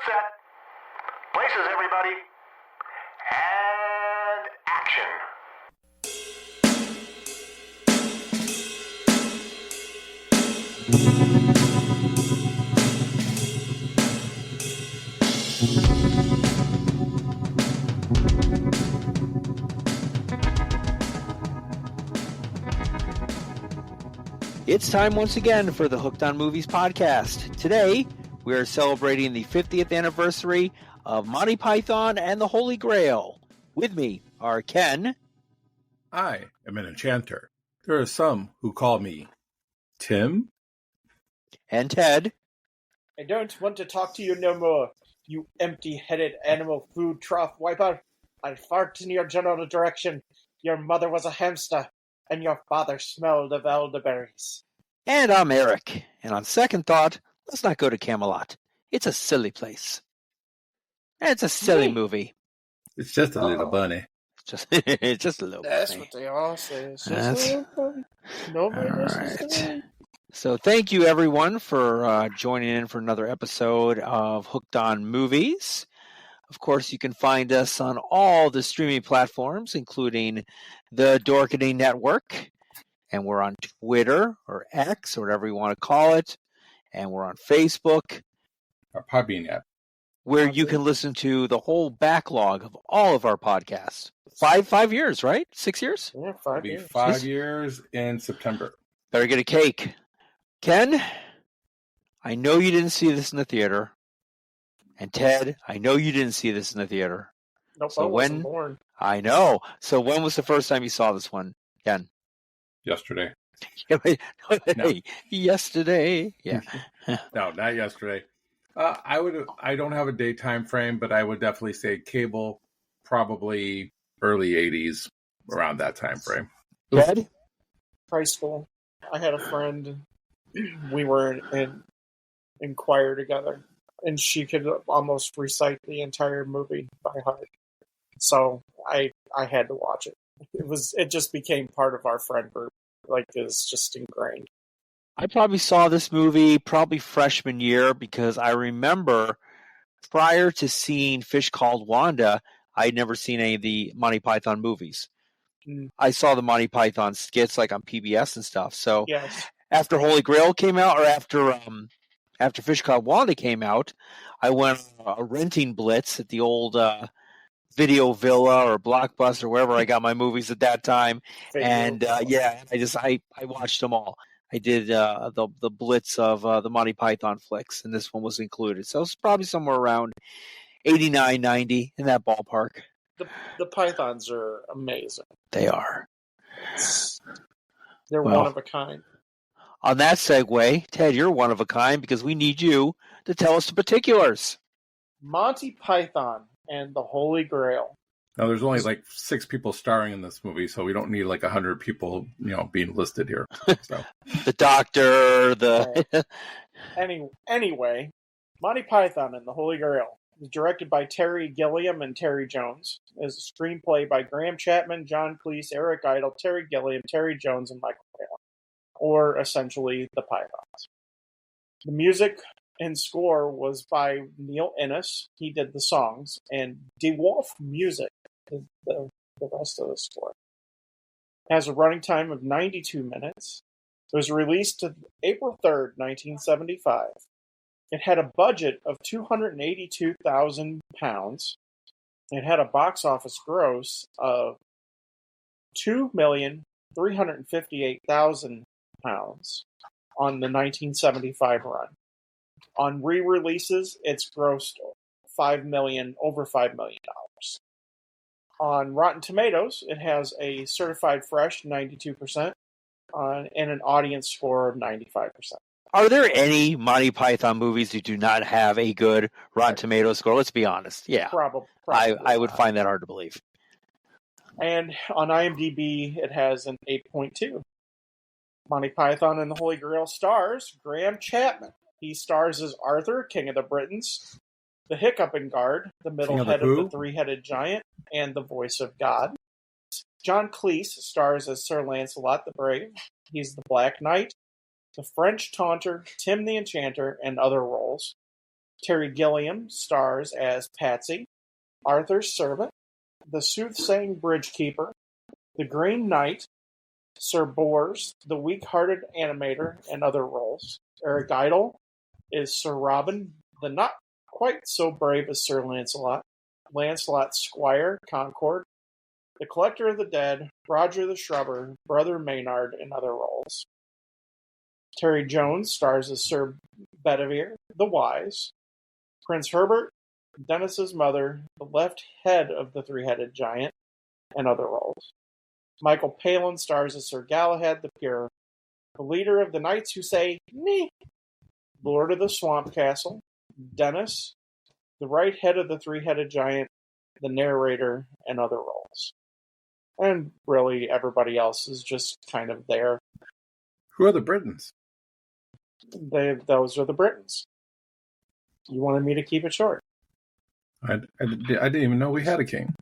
Set. Places, everybody. And action. It's time once again for the Hooked on Movies podcast. Today, we are celebrating the 50th anniversary of Monty Python and the Holy Grail. With me are Ken. I am an enchanter. There are some who call me Tim. And Ted. I don't want to talk to you no more, you empty-headed animal food trough wiper. I fart in your general direction. Your mother was a hamster, and your father smelled of elderberries. And I'm Eric. And on second thought, let's not go to Camelot. It's a silly place. And it's a silly movie. It's just a little bunny. It's just a little That's bunny. what they all say. It's just a little funny. Nobody listens to me. So thank you, everyone, for joining in for another episode of Hooked on Movies. Of course, you can find us on all the streaming platforms, including the Dorkening Network. And we're on Twitter or X or whatever you want to call it. And we're on Facebook. Our Podbean app. Where you can listen to the whole backlog of all of our podcasts. Five years, right? 6 years? Yeah, It'll 5 be years. 5 years in September. Better get a cake. Ken, I know you didn't see this in the theater. And Ted, I know you didn't see this in the theater. Nope, So I wasn't when- born. I know. So when was the first time you saw this one, Ken? Yesterday. No. Yesterday. Yeah. No, not yesterday. I don't have a day time frame, but I would definitely say cable, probably early 80s, around that time frame. Ted? High school. I had a friend. We were in choir together, and she could almost recite the entire movie by heart. So I had to watch it. It just became part of our friend group. Like, it's just ingrained. I probably saw this movie probably freshman year because I remember prior to seeing Fish Called Wanda, I'd never seen any of the Monty Python movies. Mm. I saw the Monty Python skits like on PBS and stuff. So Yes. after Holy Grail came out, or after Fish Called Wanda came out, I went on a renting blitz at the old Video Villa or Blockbuster, wherever I got my movies at that time. And I watched them all. I did the blitz of the Monty Python flicks, and this one was included. So it's probably somewhere around 89, 90 in that ballpark. The Pythons are amazing. They are. They're Well, one of a kind. On that segue, Ted, you're one of a kind because we need you to tell us the particulars. Monty Python and the Holy Grail. Now, there's only like 6 people starring in this movie, so we don't need like 100 people, being listed here. So The doctor, Anyway, Monty Python and the Holy Grail is directed by Terry Gilliam and Terry Jones. Is a screenplay by Graham Chapman, John Cleese, Eric Idle, Terry Gilliam, Terry Jones, and Michael Palin, or essentially the Pythons. The music and score was by Neil Innes. He did the songs, and DeWolf Music did the rest of the score. It has a running time of 92 minutes. It was released April 3rd, 1975. It had a budget of £282,000. It had a box office gross of £2,358,000 on the 1975 run. On re-releases, it's grossed over $5 million. On Rotten Tomatoes, it has a certified fresh 92% and an audience score of 95%. Are there any Monty Python movies that do not have a good Rotten Tomatoes score? Let's be honest. Yeah. Probably I would find that hard to believe. And on IMDb, it has an 8.2. Monty Python and the Holy Grail stars Graham Chapman. He stars as Arthur, King of the Britons, the Hiccuping Guard, the middle head of the three-headed giant, and the voice of God. John Cleese stars as Sir Lancelot the Brave. He's the Black Knight, the French Taunter, Tim the Enchanter, and other roles. Terry Gilliam stars as Patsy, Arthur's servant, the soothsaying bridge-keeper, the Green Knight, Sir Bors, the weak-hearted animator, and other roles. Eric Idle is Sir Robin, the not-quite-so-brave as Sir Lancelot, Lancelot's squire, Concord, the Collector of the Dead, Roger the Shrubber, Brother Maynard, and other roles. Terry Jones stars as Sir Bedivere, the Wise, Prince Herbert, Dennis's mother, the left head of the three-headed giant, and other roles. Michael Palin stars as Sir Galahad the Pure, the leader of the knights who say, "Nee," Lord of the Swamp Castle, Dennis, the right head of the three-headed giant, the narrator, and other roles. And really, everybody else is just kind of there. Who are the Britons? Those are the Britons. You wanted me to keep it short. I didn't even know we had a king.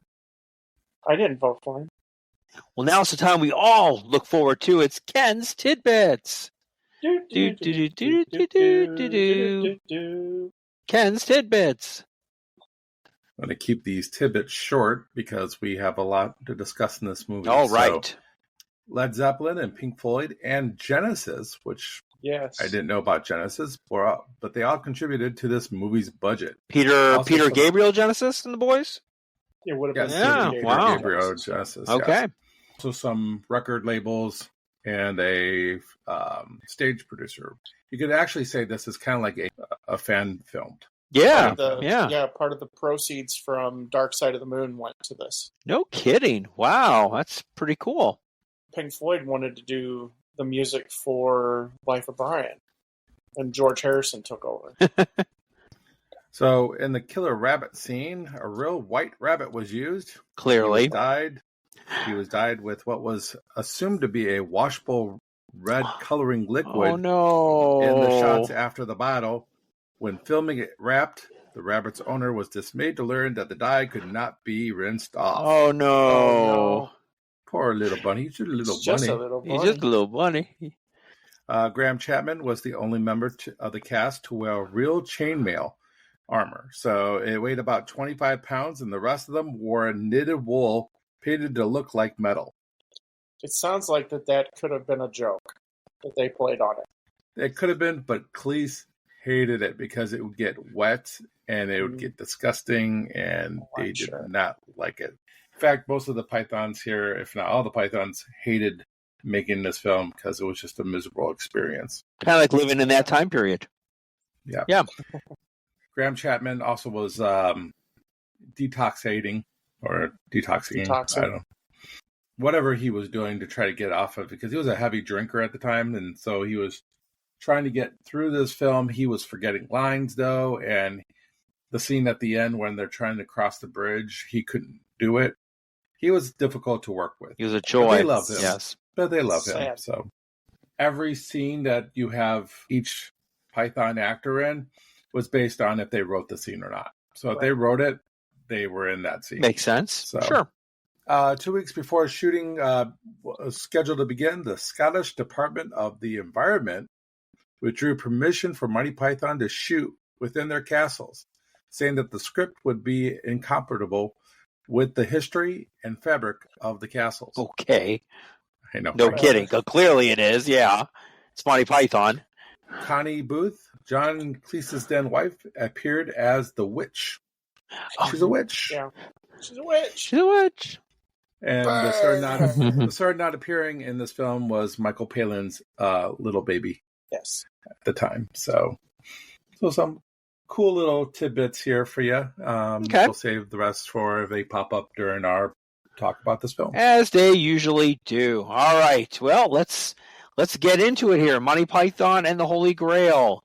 I didn't vote for him. Well, now's the time we all look forward to. It's Ken's Tidbits. Ken's Tidbits. I'm going to keep these tidbits short because we have a lot to discuss in this movie. All right. So, Led Zeppelin and Pink Floyd and Genesis, which Yes. I didn't know about Genesis, but they all contributed to this movie's budget. Peter Gabriel, Genesis, and the boys? It would have Yes, been Yeah, Peter wow. Gabriel, Genesis. Okay. Yes. Also some record labels and a stage producer. You could actually say this is kind of like a fan film. Yeah, Part of the proceeds from Dark Side of the Moon went to this. No kidding. Wow, that's pretty cool. Pink Floyd wanted to do the music for Life of Brian, and George Harrison took over. So in the killer rabbit scene, a real white rabbit was used. Clearly. He was dyed with what was assumed to be a washable red coloring liquid. Oh, no. In the shots after the battle. When filming it wrapped, the rabbit's owner was dismayed to learn that the dye could not be rinsed off. Oh, no. Poor little bunny. He's just a little He's bunny. just a little bunny. He's just a little bunny. Graham Chapman was the only member of the cast to wear real chainmail armor. So it weighed about 25 pounds, and the rest of them wore knitted wool painted to look like metal. It sounds like that could have been a joke that they played on it. It could have been, but Cleese hated it because it would get wet and it would get disgusting, and they did not like it. In fact, most of the pythons here, if not all the pythons, hated making this film because it was just a miserable experience. Kind of like living in that time period. Yeah. Graham Chapman also was detoxing. I don't know. Whatever he was doing to try to get off of it, because he was a heavy drinker at the time, and so he was trying to get through this film. He was forgetting lines, though, and the scene at the end when they're trying to cross the bridge, he couldn't do it. He was difficult to work with. He was a joy. But they loved him. Yes. But they love him. Sad. So every scene that you have each Python actor in was based on if they wrote the scene or not. So if they wrote it, they were in that scene. Makes sense. So, Sure. 2 weeks before shooting was scheduled to begin, the Scottish Department of the Environment withdrew permission for Monty Python to shoot within their castles, saying that the script would be incompatible with the history and fabric of the castles. Okay. I know. No kidding. Clearly it is. Yeah. It's Monty Python. Connie Booth, John Cleese's then wife, appeared as the witch. She's a witch. Yeah. She's a witch. She's a witch. And the sword not appearing in this film was Michael Palin's little baby. Yes. At the time. So some cool little tidbits here for you. Okay. We'll save the rest for if they pop up during our talk about this film. As they usually do. All right. Well, let's get into it here. Monty Python and the Holy Grail.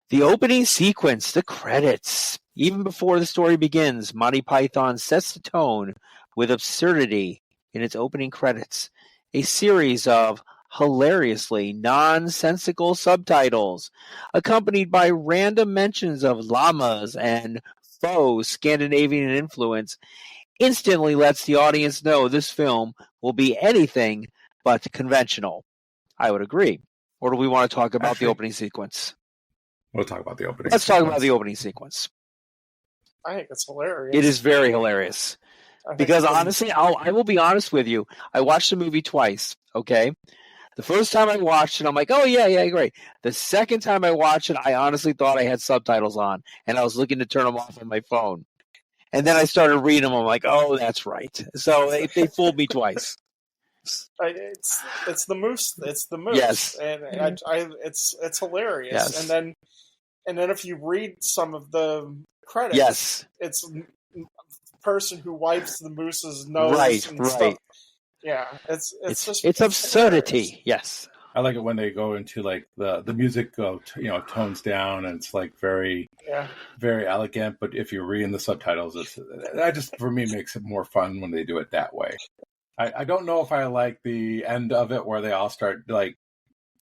The opening sequence, the credits. Even before the story begins, Monty Python sets the tone with absurdity in its opening credits. A series of hilariously nonsensical subtitles, accompanied by random mentions of llamas and faux Scandinavian influence, instantly lets the audience know this film will be anything but conventional. I would agree. Or do we want to talk about the opening sequence? We'll talk about the opening. Let's talk about the opening sequence. I think it's hilarious. It is very hilarious. Because honestly, I will be honest with you. I watched the movie twice, okay? The first time I watched it, I'm like, oh, yeah, great. The second time I watched it, I honestly thought I had subtitles on, and I was looking to turn them off on my phone. And then I started reading them. I'm like, oh, that's right. So they fooled me twice. It's the moose. It's the moose. Yes. And it's hilarious. Yes. And then if you read some of the credits, yes, it's the person who wipes the moose's nose. Right. Stuff. Yeah, it's absurdity. Hilarious. Yes. I like it when they go into like the music, tones down, and it's like very elegant. But if you're reading the subtitles, for me makes it more fun when they do it that way. I don't know if I like the end of it where they all start like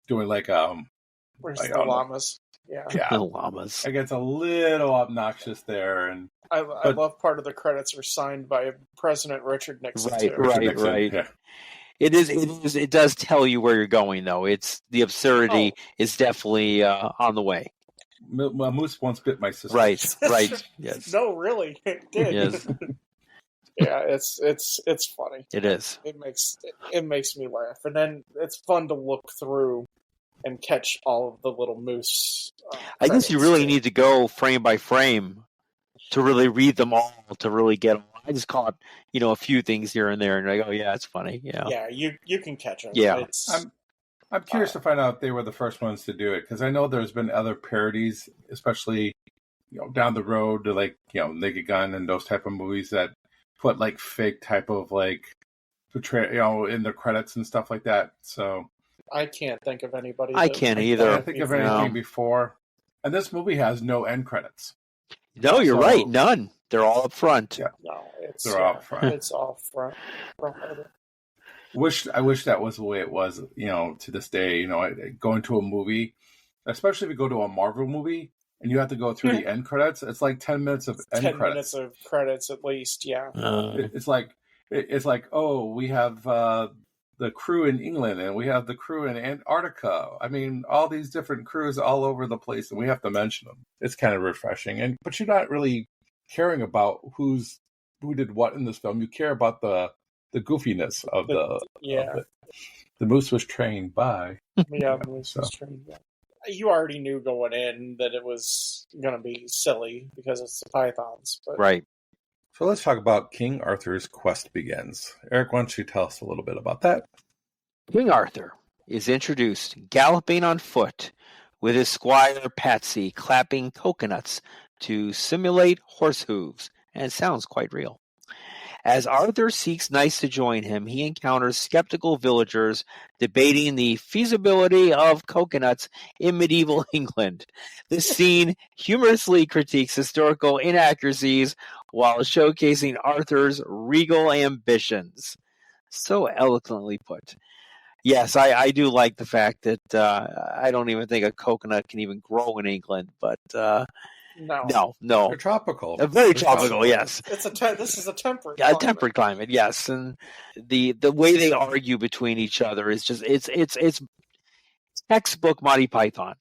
doing like where's the llamas? Yeah, the llamas. It gets a little obnoxious there, and I love part of the credits are signed by President Richard Nixon. Right. Yeah. It does tell you where you're going, though. It's the absurdity is definitely on the way. A moose once bit my sister. Right. Yes. No, really, it did. Yes. Yeah, it's funny. It is. It makes me laugh, and then it's fun to look through and catch all of the little moose. I guess you really need to go frame by frame to really read them all to really get them. I just caught a few things here and there, and I go, yeah, it's funny. Yeah, you can catch them. Yeah, I'm curious to find out if they were the first ones to do it, because I know there's been other parodies, especially down the road to like Naked Gun and those type of movies that put like fake type of like in the credits and stuff like that. So I can't think of anybody. I can't either. I can't think of anything before. And this movie has no end credits. No, you're right. None. They're all up front. Yeah. No, they're all up front. It's all front. I wish that was the way it was, to this day. Going to a movie, especially if you go to a Marvel movie and you have to go through the end credits, it's like 10 minutes of end 10 credits. minutes of credits at least, yeah. It's like, oh, we have the crew in England and we have the crew in Antarctica. I mean, all these different crews all over the place, and we have to mention them. It's kind of refreshing, but you're not really caring about who did what in this film. You care about the goofiness of the moose was trained by. Yeah, the moose was trained by. You already knew going in that it was going to be silly because it's the pythons. But... Right. So let's talk about King Arthur's quest begins. Eric, why don't you tell us a little bit about that? King Arthur is introduced galloping on foot with his squire Patsy clapping coconuts to simulate horse hooves, and it sounds quite real. As Arthur seeks knights to join him, he encounters skeptical villagers debating the feasibility of coconuts in medieval England. This scene humorously critiques historical inaccuracies while showcasing Arthur's regal ambitions. So eloquently put. Yes, I do like the fact that I don't even think a coconut can even grow in England, but... No. They're tropical. Very tropical, yes. This is a temperate climate. A temperate climate, yes. And the way they argue between each other is just it's textbook Monty Python.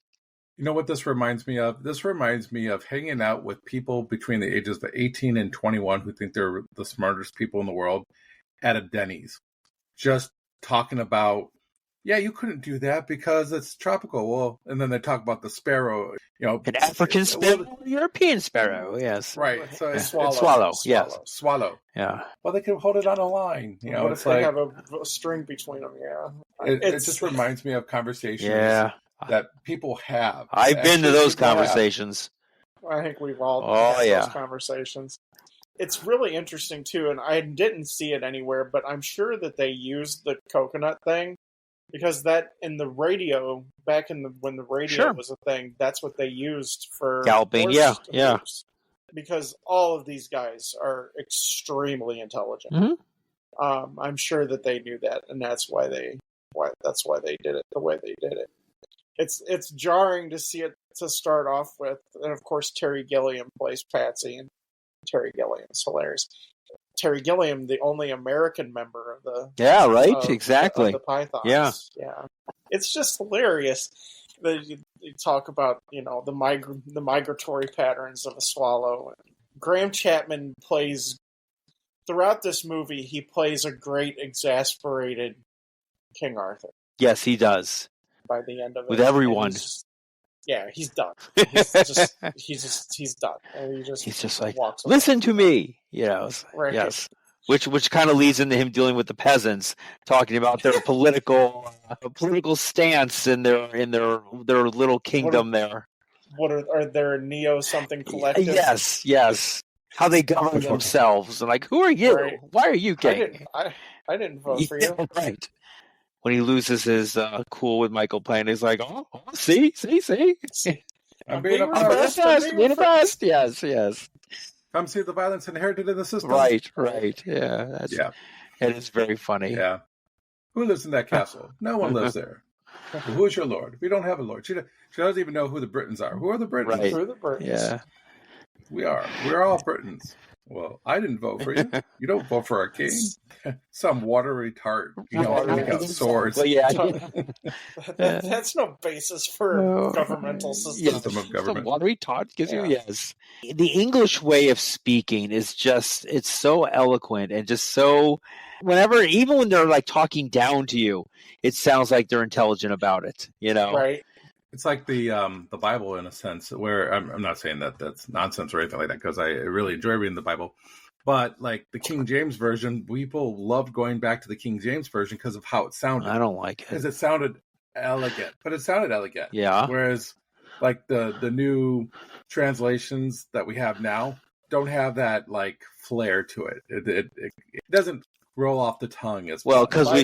You know what this reminds me of? This reminds me of hanging out with people between the ages of 18 and 21 who think they're the smartest people in the world at a Denny's. Just talking about, yeah, you couldn't do that because it's tropical. Well, and then they talk about the sparrow, an African sparrow, European sparrow, yes, right. So swallow, yes, swallow. Yeah. Well, they can hold it on a line. What if they have a string between them? Yeah. It just reminds me of conversations that people have. I've been to those conversations. I think we've all had those conversations. It's really interesting too, and I didn't see it anywhere, but I'm sure that they used the coconut thing. Because that in the radio, back when the radio was a thing, that's what they used for galloping. Yeah. Because all of these guys are extremely intelligent. Mm-hmm. I'm sure that they knew that, and that's why they did it the way they did it. It's jarring to see it to start off with, and of course Terry Gilliam plays Patsy, and Terry Gilliam is hilarious. Terry Gilliam, the only American member of the exactly of the Pythons. Yeah, it's just hilarious. They talk about the migratory patterns of a swallow. Graham Chapman plays throughout this movie. He plays a great exasperated King Arthur. Yes, he does. By the end of it, with everyone. He's done. He's done. And he's just like, walks listen to me. Right. Yes. Which kind of leads into him dealing with the peasants, talking about their political stance in their little kingdom there. What are their neo something collective? Yes. How they govern themselves, and like, who are you? Right. Why are you king? I didn't vote for you. Right. When he loses his cool with Michael Payne, he's like, oh, see. I'm being the best. Yes. Come see the violence inherited in the system. Right. Yeah. It is very funny. Yeah. Who lives in that castle? No one lives there. Well, who is your lord? We don't have a lord. She doesn't even know who the Britons are. Who are the Britons? Right. Who are the Britons? Yeah. We're all Britons. Well, I didn't vote for you. You don't vote for our king. Some watery tart, take out swords. Well, yeah. That's no basis for a governmental system. System of government. Watery tart gives you, yes. The English way of speaking is just, it's so eloquent and just so, even when they're like talking down to you, it sounds like they're intelligent about it, Right. It's like the Bible in a sense, where I'm not saying that that's nonsense or anything like that, because I really enjoy reading the Bible. But like the King James Version, people loved going back to the King James Version because of how it sounded. I don't like it. Because it sounded elegant, but it sounded elegant. Yeah. Whereas like the new translations that we have now don't have that like flair to it. It doesn't roll off the tongue as well because we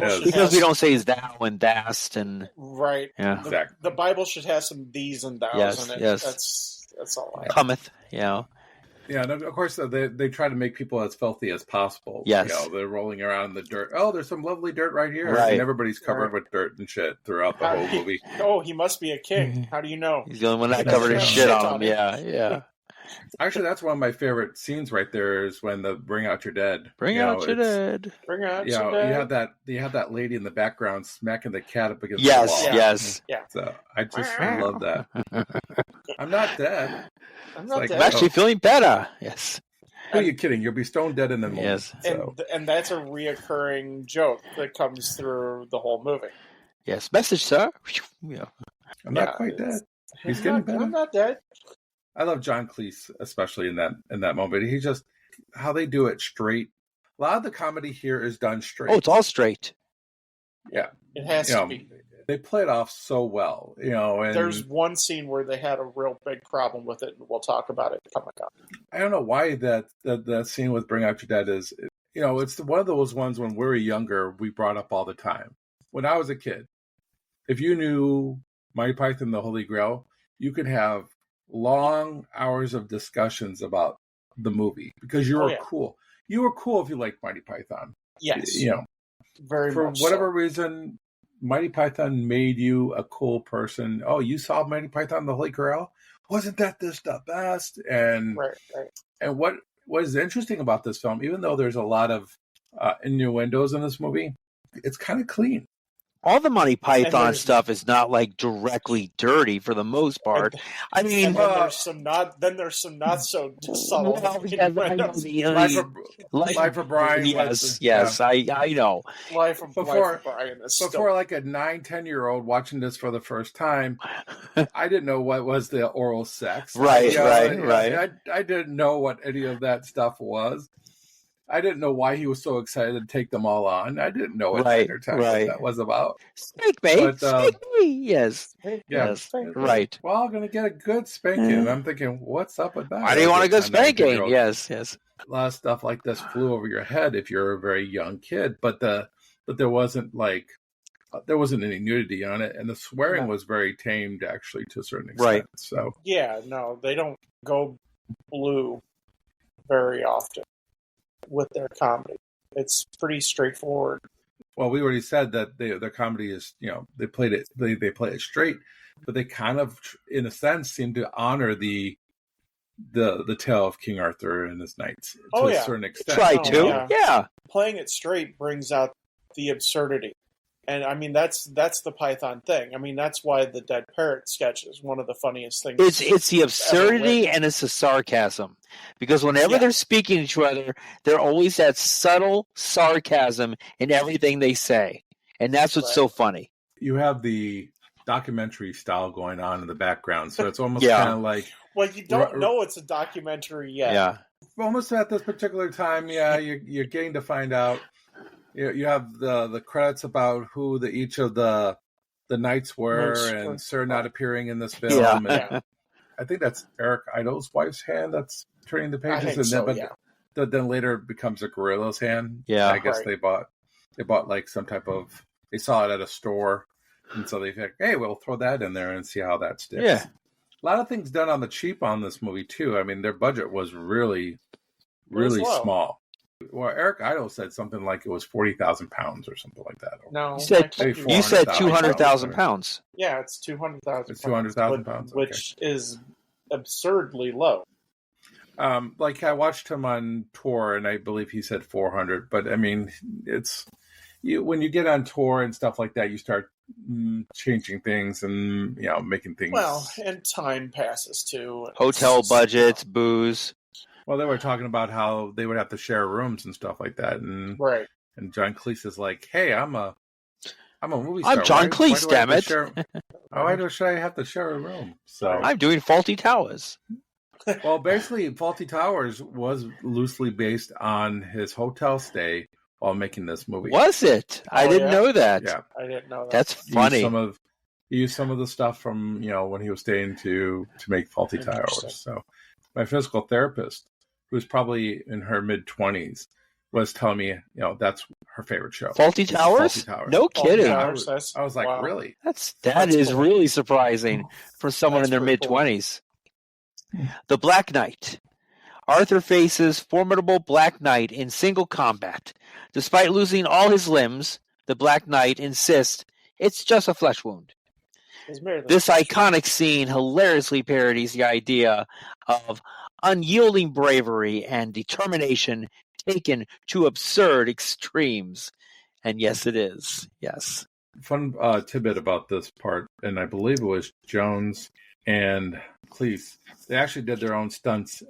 don't say thou and thast and right. Yeah, exactly. The Bible should have some these and thous in it. Yes, that's all. Cometh, Yeah, and of course they try to make people as filthy as possible. Yes, they're rolling around in the dirt. Oh, there's some lovely dirt right here, right. And everybody's covered with dirt and shit throughout the whole movie. Oh, he must be a king. How do you know? He's the only one that covered his shit on him. Yeah. Actually, that's one of my favorite scenes right there is when the Bring Out Your Dead. Bring out your dead. Bring out your dead. You have that lady in the background smacking the cat up against the wall. Yes. Yeah. So I just love that. I'm not dead. I'm not dead. I'm actually feeling better. Yes. Who are you kidding? You'll be stone dead in the moment. Yes. And that's a reoccurring joke that comes through the whole movie. Yes. Message, sir. Yeah. I'm not quite dead. He's getting better. I'm not dead. I love John Cleese, especially in that moment. He just how they do it straight. A lot of the comedy here is done straight. Oh, it's all straight. Yeah, it has to be. They play it off so well, And there's one scene where they had a real big problem with it, and we'll talk about it coming up. I don't know why that scene with Bring Out Your Dead is. It's one of those ones when we were younger we brought up all the time. When I was a kid, if you knew Monty Python and the Holy Grail, you could have long hours of discussions about the movie because you were cool. You were cool if you liked Monty Python. Yes. Very for much whatever reason, Monty Python made you a cool person. Oh, you saw Monty Python the Holy Grail? Wasn't that the best? And right. And what is interesting about this film, even though there's a lot of innuendos in this movie, it's kind of clean. All the Monty Python stuff is not like directly dirty for the most part. I mean, there's some not so subtle. Life of Brian. Yes, I know. Life of Brian is before like a 9-10-year-old watching this for the first time, I didn't know what was the oral sex. Right. I didn't know what any of that stuff was. I didn't know why he was so excited to take them all on. I didn't know what that was about. Spank me, spank me. Yes. Right. We're all going to get a good spanking. And I'm thinking, what's up with that? Why do you want a good spanking? Yes. A lot of stuff like this flew over your head if you're a very young kid, but there wasn't any nudity on it, and the swearing was very tamed actually to a certain extent. Right. So they don't go blue very often with their comedy. It's pretty straightforward. Well, we already said that their comedy is, they play it straight, but they kind of, in a sense, seem to honor the tale of King Arthur and his knights to a certain extent. Try to, yeah. Playing it straight brings out the absurdity, And I mean, that's the Python thing. I mean, that's why the dead parrot sketch is one of the funniest things. It's the absurdity and it's the sarcasm. Because whenever they're speaking to each other, they're always that subtle sarcasm in everything they say. And that's what's so funny. You have the documentary style going on in the background, so it's almost kind of like... Well, you don't know it's a documentary yet. Yeah. Almost at this particular time, you're getting to find out. You have the credits about who each of the knights were, and Sir not appearing in this film. Yeah. I think that's Eric Idle's wife's hand that's turning the pages, then later it becomes a gorilla's hand. Yeah, and I guess they bought like some type of... They saw it at a store, and so they think, hey, we'll throw that in there and see how that sticks. Yeah. A lot of things done on the cheap on this movie too. I mean, their budget was really small. Well, Eric Idle said something like it was 40,000 pounds or something like that. No, you said 200,000 pounds. Yeah, it's 200,000. It's 200,000 pounds, which is absurdly low. Like I watched him on tour, and I believe he said 400. But I mean, it's when you get on tour and stuff like that, you start changing things and making things. Well, and time passes too. Hotel budgets, booze. Well, they were talking about how they would have to share rooms and stuff like that, and And John Cleese is like, "Hey, I'm a movie star. I'm John Cleese, damn it! Why should I have to share a room?" So I'm doing Faulty Towers. Well, basically, Faulty Towers was loosely based on his hotel stay while making this movie. Was it? I didn't know that. Yeah, I didn't know that. That's funny. He used some of the stuff from when he was staying to make Faulty Towers. So my physical therapist, who was probably in her mid-20s, was telling me, that's her favorite show. Faulty Towers? No kidding. I was like, wow. Really? That is cool. Really surprising for someone in their mid-20s. Cool. The Black Knight. Arthur faces formidable Black Knight in single combat. Despite losing all his limbs, the Black Knight insists it's just a flesh wound. This iconic scene hilariously parodies the idea of unyielding bravery and determination taken to absurd extremes. And yes, it is. Yes. Fun tidbit about this part, and I believe it was Jones and Cleese. They actually did their own stunts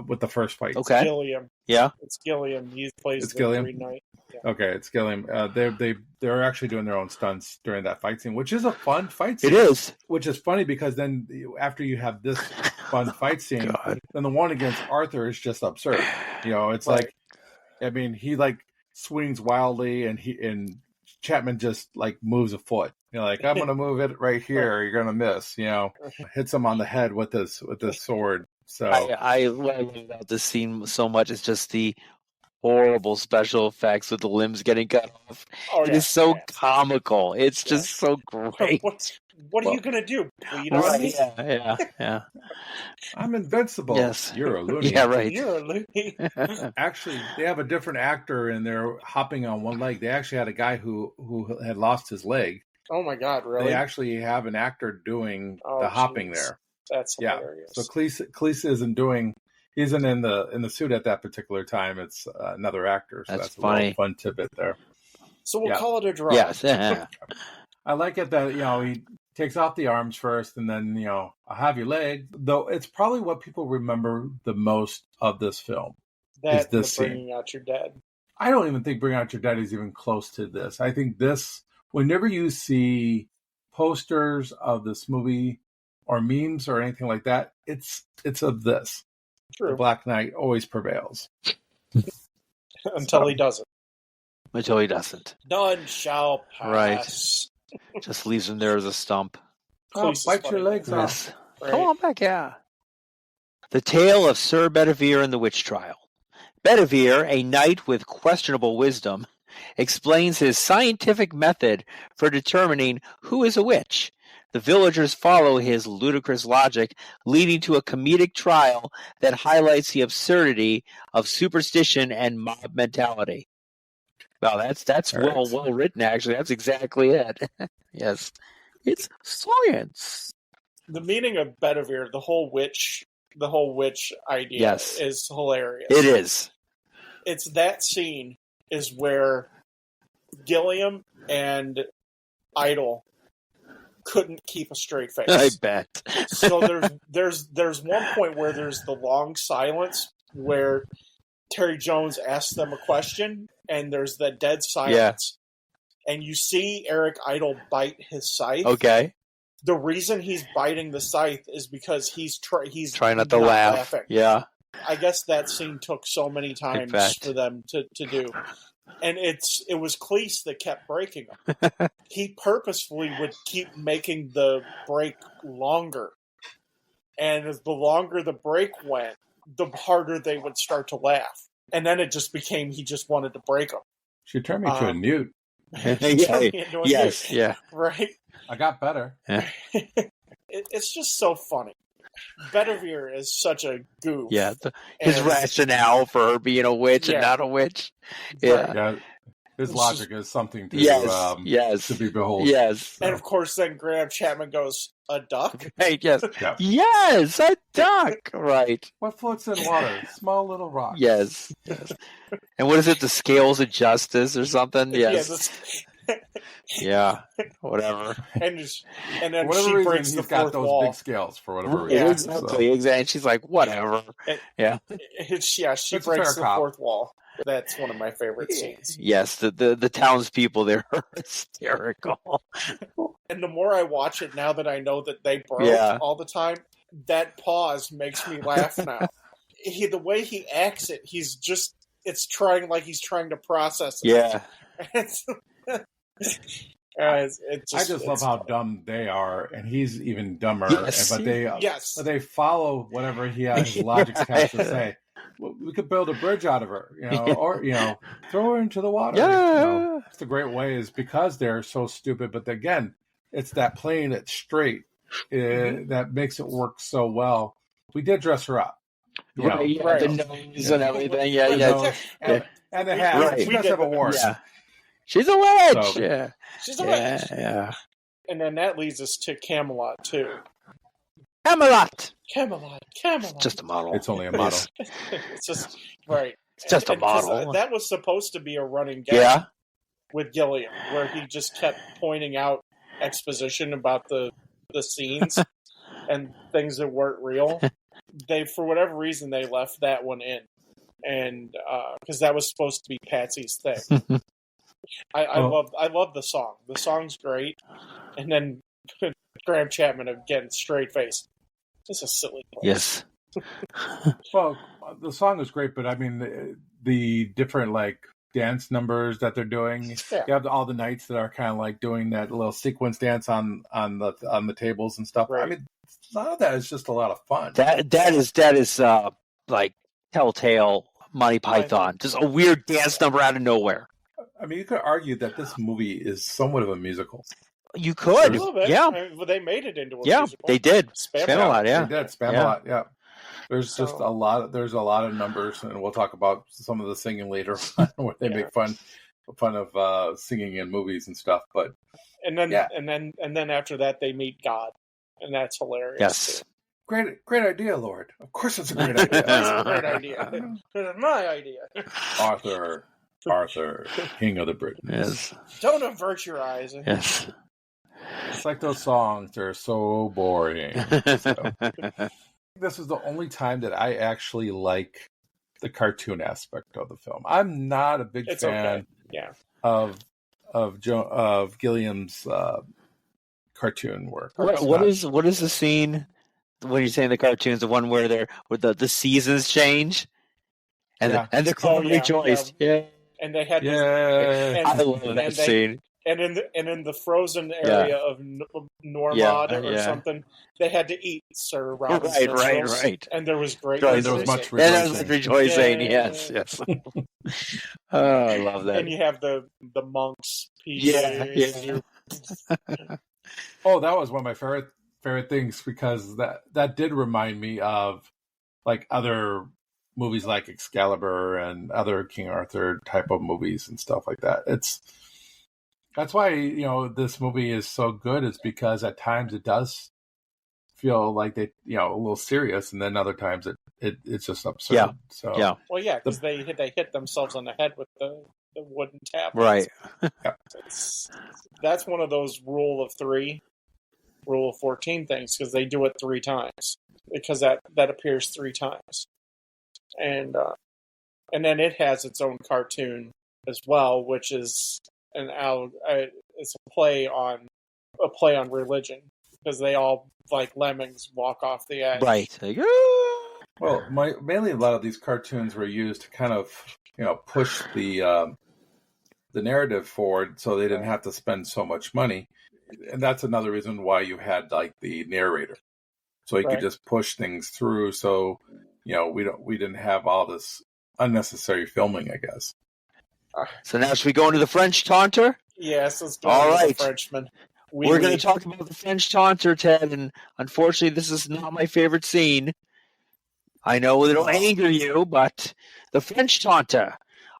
with the first fight. Okay. It's Gilliam. Yeah. It's Gilliam. He plays the Green Knight. Yeah. Okay, it's Gilliam. They're actually doing their own stunts during that fight scene, which is a fun fight scene. It is. Which is funny because then after you have this fun fight scene, then the one against Arthur is just absurd. It's like, I mean, he like swings wildly, and Chapman just like moves a foot. Like, I'm gonna move it right here, or you're gonna miss. Hits him on the head with this sword. So what I love about this scene so much is just the horrible special effects with the limbs getting cut off. It is so comical. It's just so great. What are you gonna do? Bleed on me? Yeah. I'm invincible. Yes. You're a loony. Yeah, right. You're a loony. Actually, they have a different actor, and they're hopping on one leg. They actually had a guy who had lost his leg. Oh my God! Really? They actually have an actor doing the hopping there. That's hilarious. So Cleese isn't in the suit at that particular time. It's another actor. So that's funny. A little fun tidbit there. So we'll call it a draw. Yes. I like it that he takes off the arms first, and then I'll have your leg. Though it's probably what people remember the most of this film. That is this scene. Bringing Out Your Dead. I don't even think Bring Out Your Dead is even close to this. I think this, whenever you see posters of this movie or memes or anything like that, it's of this. True. The Black Knight always prevails. Until he doesn't. Until he doesn't. None shall pass. Right. Just leaves him there as a stump. Bite your legs off. Right. Come on back, yeah. The Tale of Sir Bedivere and the Witch Trial. Bedivere, a knight with questionable wisdom, explains his scientific method for determining who is a witch. The villagers follow his ludicrous logic, leading to a comedic trial that highlights the absurdity of superstition and mob mentality. Wow, that's well written, actually. That's exactly it. Yes. It's science. The meaning of Bedivere, the whole witch idea is hilarious. It is. It's that scene is where Gilliam and Idol couldn't keep a straight face. I bet. So there's one point where there's the long silence where Terry Jones asks them a question, and there's that dead silence. Yeah. And you see Eric Idle bite his scythe. Okay. The reason he's biting the scythe is because he's trying not to laugh. Laughing. Yeah. I guess that scene took so many times for them to do. And it was Cleese that kept breaking them. He purposefully would keep making the break longer. And as the longer the break went, the harder they would start to laugh. And then it just became he just wanted to break them. She turned me to a newt. Yes, yeah. Right? I got better. It's just so funny. Bedivere is such a goof. Yeah, his rationale for her being a witch and not a witch. Yeah. His logic is something to to be beholden. Yes. So. And of course then Graham Chapman goes, a duck? Right, yes. Yes, a duck. Right. What floats in water? Small little rock. Yes. And what is it, the scales of justice or something? Yes. Yeah, whatever. And then whatever she reason, breaks the he's got fourth those wall. Big scales for whatever reason. Exactly. And she's like, whatever. She breaks the fourth wall. That's one of my favorite scenes. Yes, the townspeople there are hysterical. And the more I watch it now that I know that they broke all the time, that pause makes me laugh now. The way he acts it, he's trying to process it. Yeah. I just love how dumb they are, and he's even dumber. Yes. But they follow whatever his logic has to say. Well, we could build a bridge out of her, or throw her into the water. Yeah, it's a great way is because they're so stupid. But again, it's that playing it straight that makes it work so well. We did dress her up, the nose and everything. And the hat. Right. She does have a warrant. Yeah. She's a witch. So, she's a witch. Yeah. And then that leads us to Camelot too. Camelot. Camelot. It's just a model. It's only a model. It's just right. It's just a model. That was supposed to be a running gag with Gilliam, where he just kept pointing out exposition about the scenes and things that weren't real. They, for whatever reason, they left that one in, and because that was supposed to be Patsy's thing. I love the song. The song's great, and then Graham Chapman again, straight face. It's a silly place. Yes. Well, the song is great, but I mean the different dance numbers that they're doing. Yeah. You have all the knights that are kind of like doing that little sequence dance on the tables and stuff. Right. I mean, a lot of that is just a lot of fun. That is like Telltale Monty Python, just a weird dance number out of nowhere. I mean, you could argue that this movie is somewhat of a musical. You could, a little bit. yeah. I mean, well, they made it into a musical. They did. Spamalot, yeah. They did Spamalot, yeah. There's just a lot of numbers, and we'll talk about some of the singing later on where they make fun of singing in movies and stuff. But and then after that they meet God, and that's hilarious. Yes. Too. Great idea, Lord. Of course it's a great idea. It's a great idea. It's my idea. Arthur, King of the Britons. Yes. Don't avert your eyes. Yes. It's like those songs, they're so boring. So. This is the only time that I actually like the cartoon aspect of the film. I'm not a big fan of Gilliam's cartoon work. What is the scene when you're saying the cartoons? The one where the seasons change, and the crowd rejoiced. Yeah. And they had I love that scene. And in the frozen area of Normod or something, they had to eat Sir Robinson. Right. And there was great rejoicing. There was much rejoicing. Yes. Oh, I love that. And you have the monks. Yeah. Oh, that was one of my favorite things because that did remind me of other movies like Excalibur and other King Arthur type of movies and stuff like that. That's why, this movie is so good, is because at times it does feel like they, a little serious, and then other times it's just absurd. Yeah. So yeah. Well, yeah, because they hit themselves on the head with the the wooden tablets. Right. That's one of those rule of 14 things, because they do it 3 times, because that appears 3 times, and then it has its own cartoon as well, which is it's a play on religion, because they all, like lemmings, walk off the edge. Right. Like, Well, mainly a lot of these cartoons were used to kind of, push the narrative forward, so they didn't have to spend so much money, and that's another reason why you had like the narrator, so he could just push things through. So, we didn't have all this unnecessary filming, I guess. So now should we go into the French Taunter? Yes, let's go All into right. the Frenchman. We're going to talk about the French Taunter, Ted, and unfortunately this is not my favorite scene. I know it'll anger you, but the French Taunter.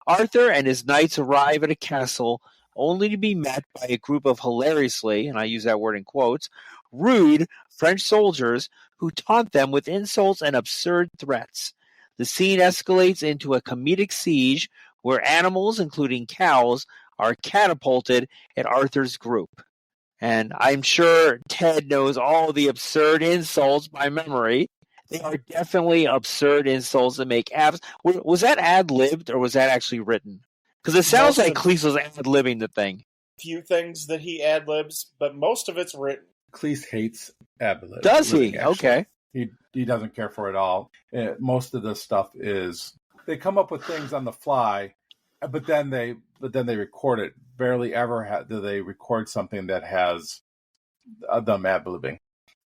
Arthur and his knights arrive at a castle only to be met by a group of hilariously, and I use that word in quotes, rude French soldiers who taunt them with insults and absurd threats. The scene escalates into a comedic siege where animals, including cows, are catapulted at Arthur's group. And I'm sure Ted knows all the absurd insults by memory. They are definitely absurd insults that make abs. Was that ad-libbed or was that actually written? Because it sounds like Cleese was ad-libbing the thing. Few things that he ad-libs, but most of it's written. Cleese hates ad-lib. Does he? Okay. He doesn't care for it at all. Most of the stuff is they come up with things on the fly, but then they record it. Barely ever do they record something that has them ad-libbing.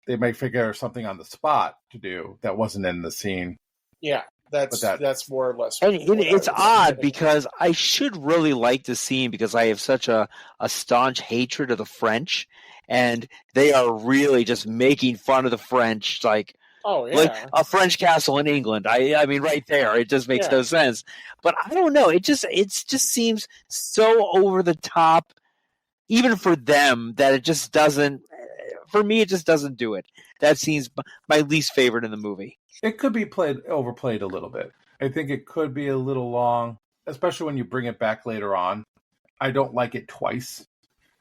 They might figure something on the spot to do that wasn't in the scene. Yeah, that's more or less. And it's odd because I should really like the scene because I have such a staunch hatred of the French, and they are really just making fun of the French, like like a French castle in England. I mean, right there, it just makes no sense. But I don't know. It just seems so over the top, even for them, that it just doesn't. For me, it just doesn't do it. That scene's my least favorite in the movie. It could be overplayed a little bit. I think it could be a little long, especially when you bring it back later on. I don't like it twice.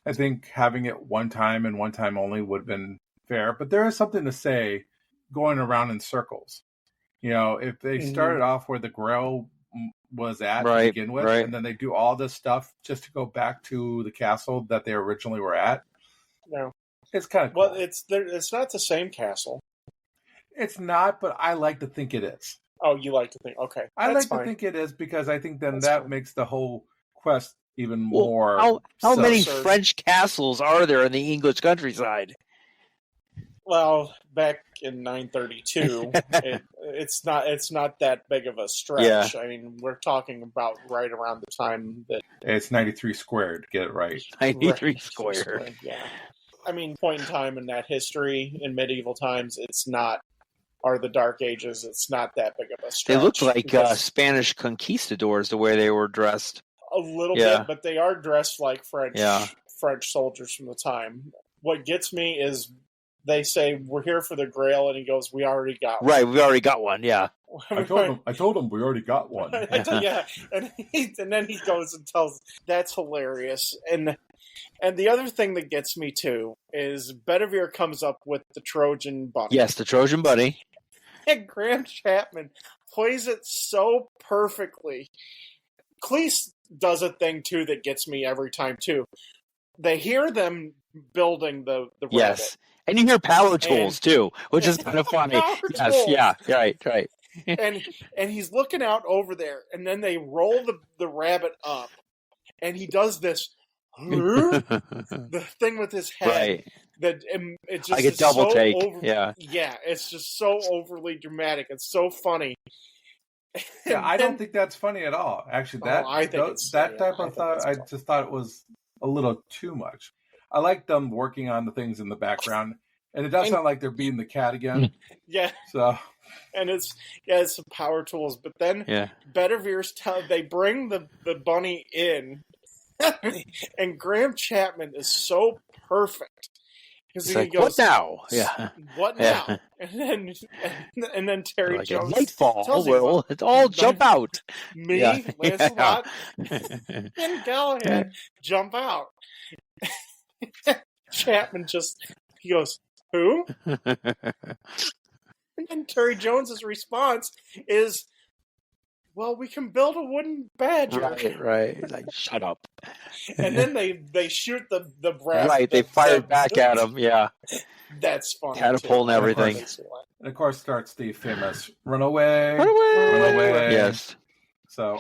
I think having it one time and one time only would have been fair. But there is something to say going around in circles. If they started off where the Grail was at to begin with, and then they do all this stuff just to go back to the castle that they originally were at. No. It's kind of cool. Well, it's not the same castle. It's not, but I like to think it is. Oh, you like to think? Okay, I like to think it is because I think then that makes the whole quest even more. How many French castles are there in the English countryside? Well, back in 932, it's not that big of a stretch. Yeah. I mean, we're talking about right around the time that it's 93 squared. Get it right. 93 squared. Yeah. I mean, point in time in that history in medieval times, or the Dark Ages, it's not that big of a stretch. They look like Spanish conquistadors the way they were dressed. A little bit, but they are dressed like French soldiers from the time. What gets me is they say, we're here for the Grail, and he goes, we already got one. Right, we already got one, yeah. I told him we already got one. Yeah, and then he goes and tells, that's hilarious. And the other thing that gets me, too, is Bedivere comes up with the Trojan bunny. Yes, the Trojan bunny. And Graham Chapman plays it so perfectly. Cleese does a thing, too, that gets me every time, too. They hear them building the rabbit. And you hear power tools, too, which is kind of funny. Tools. Yeah, right. and he's looking out over there, and then they roll the rabbit up, and he does this... the thing with his head that it just like a double take. It's just so overly dramatic. It's so funny. I don't think that's funny at all. Actually, I just thought it was a little too much. I like them working on the things in the background, and it does sound like they're beating the cat again. Yeah. So, and it's some power tools, but then Bedivere's they bring the bunny in. And Graham Chapman is so perfect Because It's he like, goes, what now? Yeah. What Yeah. now? And then Terry Like Jones a nightfall. tells him, We'll all jump out. Me, Yeah. Lancelot, and Galahad jump out. Chapman he goes, who? And then Terry Jones's response is, well, we can build a wooden badger. Right. Like, shut up. And then they shoot the brass. Right, they fired back at him. Yeah. That's funny. Catapult and everything. And of course, starts the famous "Run away, Run away. run away." Yes. So,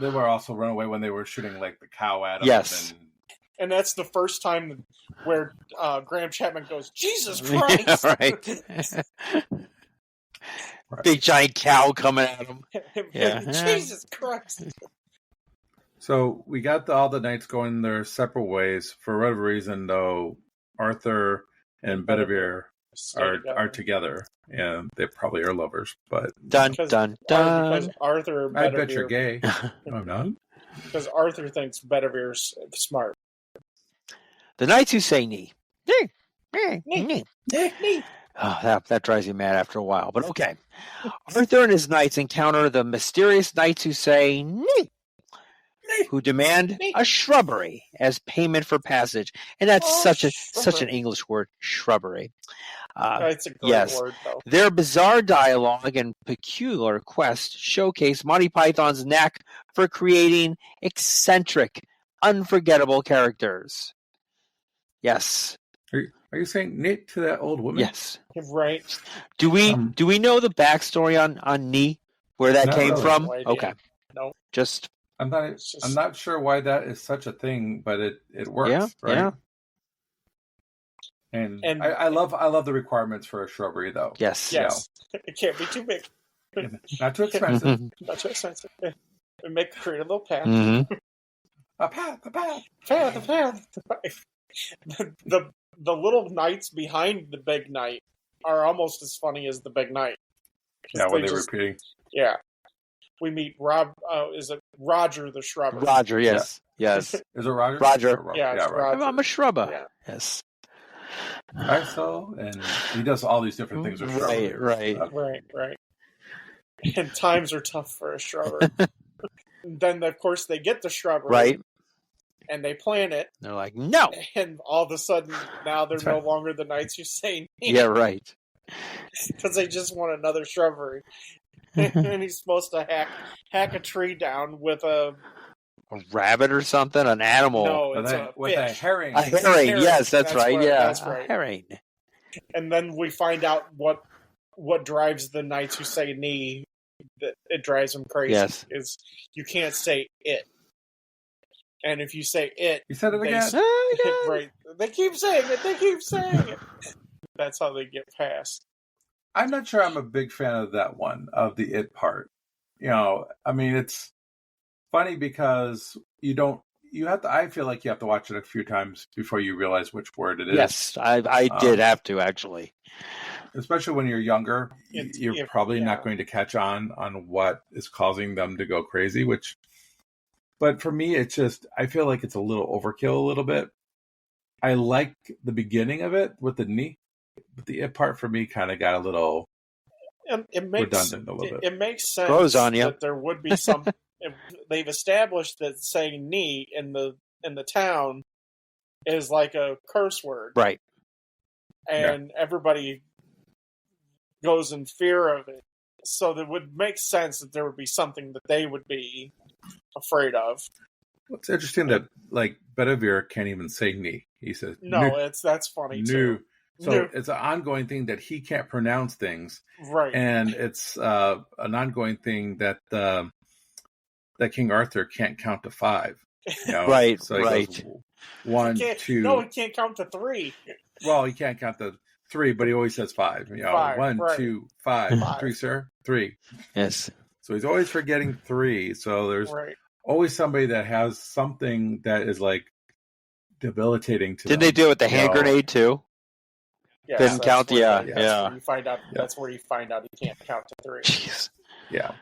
they were also run away when they were shooting like the cow at him. Yes. And that's the first time where Graham Chapman goes, Jesus Christ! Right. Big giant cow coming at him. Yeah. Jesus Christ! So we got all the knights going their separate ways. For whatever reason, though, Arthur and Bedivere are together, and they probably are lovers. But dun. Because Arthur, I bet you're gay. No, I'm not. Because Arthur thinks Bedivere's smart. The knights who say knee. Oh, that drives you mad after a while, but okay. Arthur and his knights encounter the mysterious knights who say knee, who demand a shrubbery as payment for passage, and that's such an English word, shrubbery. It's a great word, though. Their bizarre dialogue and peculiar quest showcase Monty Python's knack for creating eccentric, unforgettable characters. Yes. Are you saying Nick to that old woman? Yes. Right. Do we know the backstory on knee, where that came really. from? No idea. Okay. No. Just I'm not sure why that is such a thing, but it works. Yeah, right? yeah. And I love the requirements for a shrubbery, though. Yes. Yes. It can't be too big. Not too expensive. Not too expensive. Create a little path. Mm-hmm. A path. Path. The little knights behind the big knight are almost as funny as the big knight. Yeah, when they were repeating. Yeah. We meet is it Roger the Shrubber? Roger, yes. Yes. Is it Roger? Roger. Yeah, it's Roger. I'm a shrubber. Yeah. Yes. And he does all these different things with shrubbery. Right. And times are tough for a shrubber. Then, of course, they get the shrubbery. Right. And they plant it. They're like, no. And all of a sudden, now they're no longer the knights who say yeah, right. Because they just want another shrubbery. And he's supposed to hack a tree down with a rabbit or something, an animal. No, it's with a herring. A herring, yes, that's right. Right, yeah, that's right. A herring. And then we find out what drives the knights who say knee. That it drives them crazy. Yes, is you can't say it, and if you say it, you said it again. Right? They keep saying it. That's how they get past. I'm not sure I'm a big fan of that one, of the it part. I mean, it's funny because I feel like you have to watch it a few times before you realize which word it is. Yes, I did have to, actually. Especially when you're younger, you're probably not going to catch on what is causing them to go crazy, but for me, it's just, I feel like it's a little overkill a little bit. I like the beginning of it with the knee, but the it part for me kind of got a little redundant a little bit. It makes sense Grows on you. that there would be some. They've established that saying knee in the town is like a curse word, right? And everybody goes in fear of it. So it would make sense that there would be something that they would be afraid of. It's interesting that Bedivere can't even say knee. He says no. That's funny too. So it's an ongoing thing that he can't pronounce things, right? And it's an ongoing thing that that King Arthur can't count to 5. Right. So he goes 1, 2. No, he can't count to 3. Well, he can't count to 3, but he always says 5. 5, 1, right. 2, 5. 3, sir. 3. Yes. So he's always forgetting 3. So there's always somebody that has something that is debilitating to them. Didn't they do it with the hand grenade too? Yes, didn't count. Yeah. Where you find out. That's where you find out he can't count to 3. Jeez. Yeah.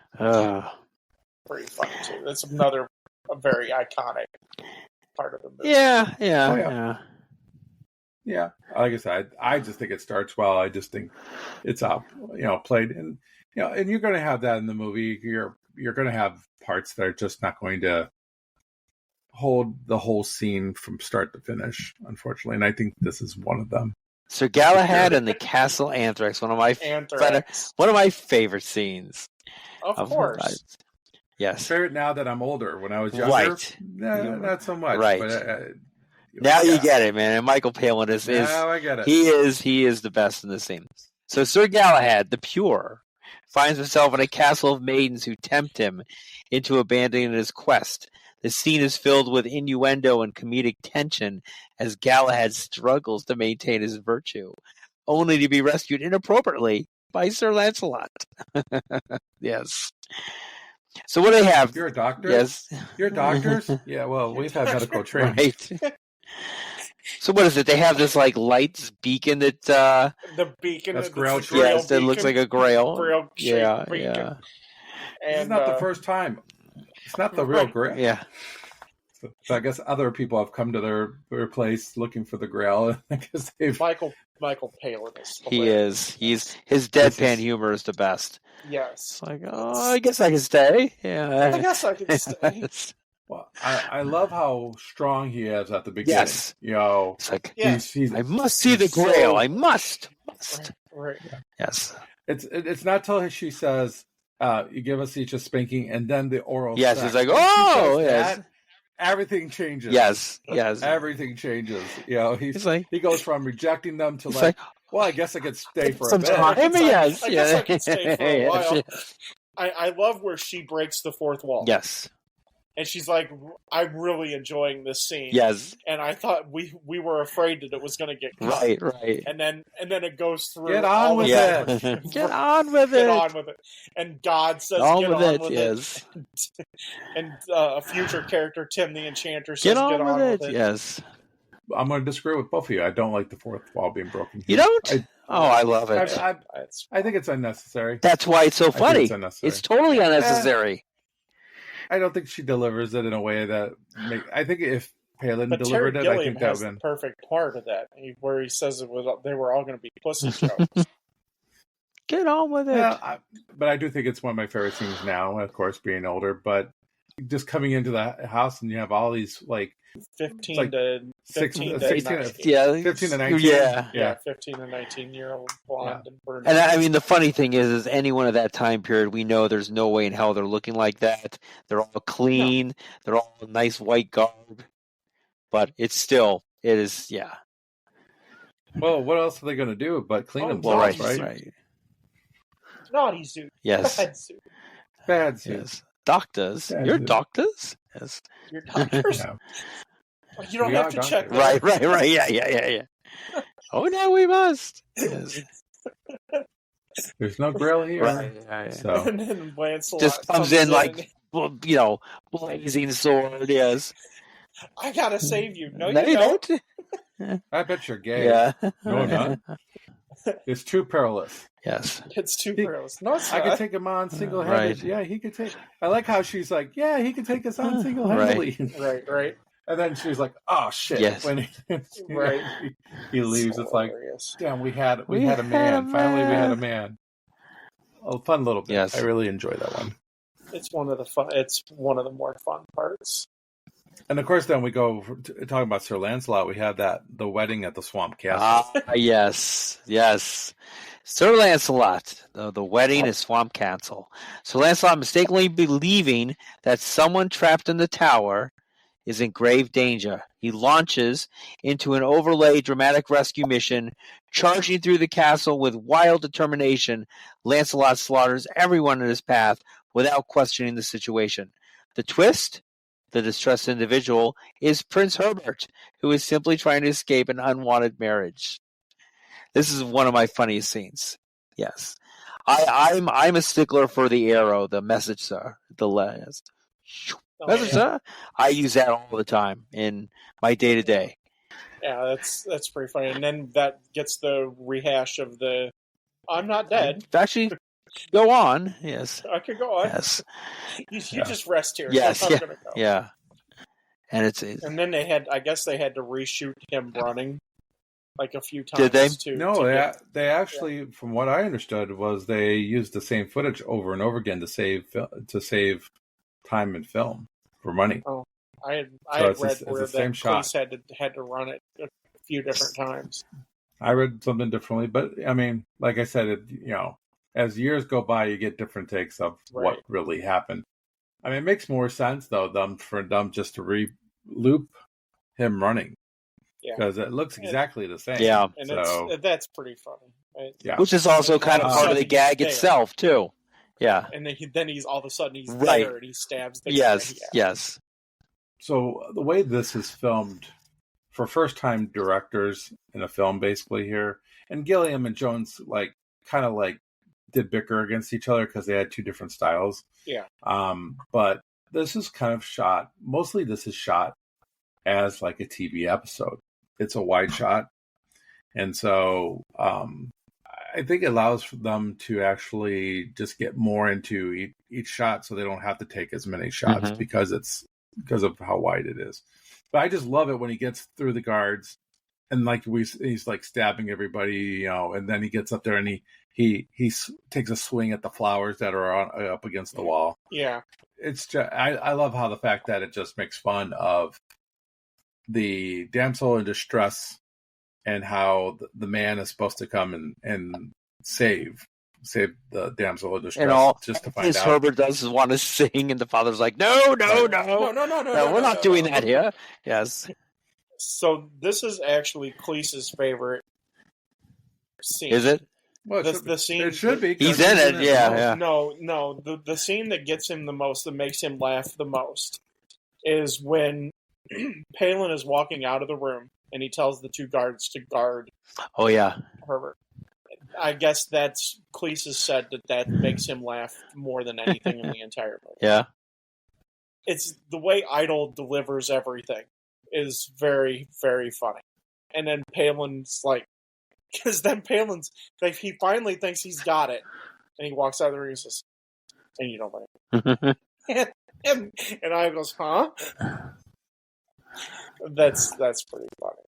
Pretty funny too. That's a very iconic part of the movie. Yeah. Yeah, like I said, I just think it starts well. I just think it's played, and and you're going to have that in the movie. You're going to have parts that are just not going to hold the whole scene from start to finish, unfortunately. And I think this is one of them. Sir Galahad and the Castle Anthrax, one of my favorite scenes. Of course. Yes. Favorite now that I'm older. When I was younger, right? Not so much. Right. But, now you get it, man. And Michael Palin is now I get it. He is the best in the scene. So Sir Galahad, the Pure, finds himself in a castle of maidens who tempt him into abandoning his quest. The scene is filled with innuendo and comedic tension as Galahad struggles to maintain his virtue, only to be rescued inappropriately by Sir Lancelot. Yes. So what do they have? You're a doctor? Yes. You're doctors? Yeah, well, we've had medical training. Right. So what is it? They have this like lights beacon that the beacon that's Grail. Yes, that looks like a Grail. Grail yeah. beacon. Yeah. And, this is not the first time. It's not the real Grail. Yeah. So I guess other people have come to their place looking for the Grail. I guess Michael Palin is. He is. His deadpan humor is the best. Yes. It's like, oh, I guess I can stay. Yeah. I guess I can stay. Well, I love how strong he is at the beginning. Yes. It's like he's I must see the Grail. I must. Right. Yes. It's not till she says, you give us each a spanking, and then the oral yes, sex. It's like, oh, yes. Everything changes. Yes. Everything changes. He goes from rejecting them to like, well, I guess I could stay for some a bit. time. Yes. I guess I could stay for a while. I love where she breaks the fourth wall. Yes. And she's like, I'm really enjoying this scene. Yes. And I thought we were afraid that it was going to get cut. Right. And then it goes through. Get on with it. Get on with it. Get on with it. And God says, get on with it. Yes. And a future character, Tim the Enchanter, says, get on with it. Yes. I'm going to disagree with both of you. I don't like the fourth wall being broken. You don't? I love it. I think it's unnecessary. That's why it's so funny. It's totally unnecessary. I don't think she delivers it in a way that I think if Palin delivered Terry it, Gilliam I think that has would have been the perfect part of that, where he says they were all going to be pussy jokes. Get on with it. Yeah, but I do think it's one of my favorite scenes now, of course, being older. But just coming into the house and you have all these 15 to 19. Yeah, 15 to 19. Yeah, 15 to 19-year-old blonde and brunette. And I mean, the funny thing is anyone of that time period, we know there's no way in hell they're looking like that. They're all clean. No. They're all nice white garb. But it is. Well, what else are they going to do but clean themselves, right? Naughty suit. Yes. Bad suit. Yes. Doctors. You're doctors? Yes. You're doctors? Yeah. You don't have to check that. Right. Yeah. Oh, now we must. Yes. There's no Grail here. Right. Yeah. So. And then Lancelot just comes in like, blazing sword, yes. I gotta save you. No, you don't. I bet you're gay. Yeah. No, I'm not. It's too perilous. Yes. It's too perilous. No, it's not. I could take him on single-handed. Right. Yeah, he could take... I like how she's like, yeah, he could take us on single-handedly. Right. And then she's like, oh, shit. Yes. When he leaves, it's like, damn, we had a man. Finally, we had a man. A fun little bit. Yes. I really enjoy that one. It's one of the more fun parts. And of course, then we go talking about Sir Lancelot. We have the wedding at the Swamp Castle. Yes. Sir Lancelot, the wedding at Swamp Castle. Sir Lancelot mistakenly believing that someone trapped in the tower is in grave danger. He launches into an overlaid dramatic rescue mission, charging through the castle with wild determination. Lancelot slaughters everyone in his path without questioning the situation. The twist? The distressed individual is Prince Herbert, who is simply trying to escape an unwanted marriage. This is one of my funniest scenes. Yes, I'm a stickler for the arrow, the message, sir. Message, sir. I use that all the time in my day to day. Yeah, that's pretty funny. And then that gets the rehash of the "I'm not dead." Actually, go on. Yes, I could go on. Yes, you just rest here. Yes, so I'm gonna go. Yeah. And it's and then they had to reshoot him running. like a few times. Did they? No, they actually, from what I understood, was they used the same footage over and over again to save time in film for money. Oh, I had read where the same police had to run it a few different times. I read something differently, but I mean, like I said, as years go by, you get different takes of what really happened. I mean, it makes more sense though for them just to re-loop him running. Because it looks exactly the same. Yeah. And that's pretty funny. Right? Yeah. Which is also kind of part of the gag itself, too. Yeah. And then he's all of a sudden he's there and he stabs the guy. Yeah. Yes. So the way this is filmed for first-time directors in a film, basically here, and Gilliam and Jones kind of did bicker against each other because they had two different styles. Yeah. But this is kind of shot. Mostly, this is shot as like a TV episode. It's a wide shot. And so I think it allows for them to actually just get more into each shot so they don't have to take as many shots because of how wide it is. But I just love it when he gets through the guards and he's like stabbing everybody, and then he gets up there and he takes a swing at the flowers that are up against the wall. Yeah. It's just, I love how the fact that it just makes fun of the damsel in distress and how the man is supposed to come and save the damsel in distress just to find out. Herbert does want to sing, and the father's like, no, we're not doing that here. Yes. So this is actually Cleese's favorite scene. Is it? Well, the scene. It should be. He's in it. Yeah. No. The scene that gets him the most, that makes him laugh the most, is when Palin is walking out of the room and he tells the two guards to guard. Oh yeah, Herbert. I guess that's Cleese has said that makes him laugh more than anything in the entire movie. Yeah, it's the way Idol delivers everything is very, very funny. And then Palin's like, because then Palin's like, he finally thinks he's got it, and he walks out of the room and says, "And you don't like it." and I goes, "Huh?" That's pretty funny.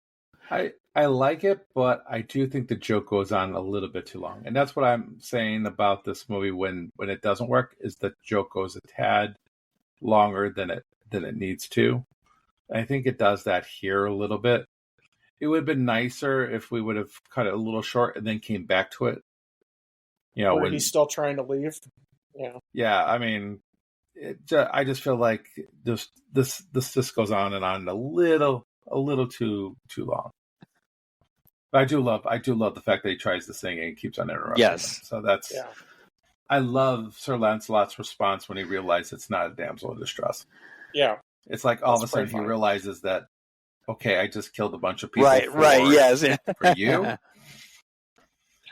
I like it, but I do think the joke goes on a little bit too long. And that's what I'm saying about this movie when it doesn't work, is the joke goes a tad longer than it needs to. I think it does that here a little bit. It would have been nicer if we would have cut it a little short and then came back to it. When he's still trying to leave. Yeah. Yeah, I mean, I just feel like this just goes on and on a little too long. But I do love the fact that he tries to sing and keeps on interrupting. Yes. Him. So that's. Yeah. I love Sir Lancelot's response when he realizes it's not a damsel in distress. Yeah. It's like all of a sudden he realizes that, okay, I just killed a bunch of people. Right, yes. For you?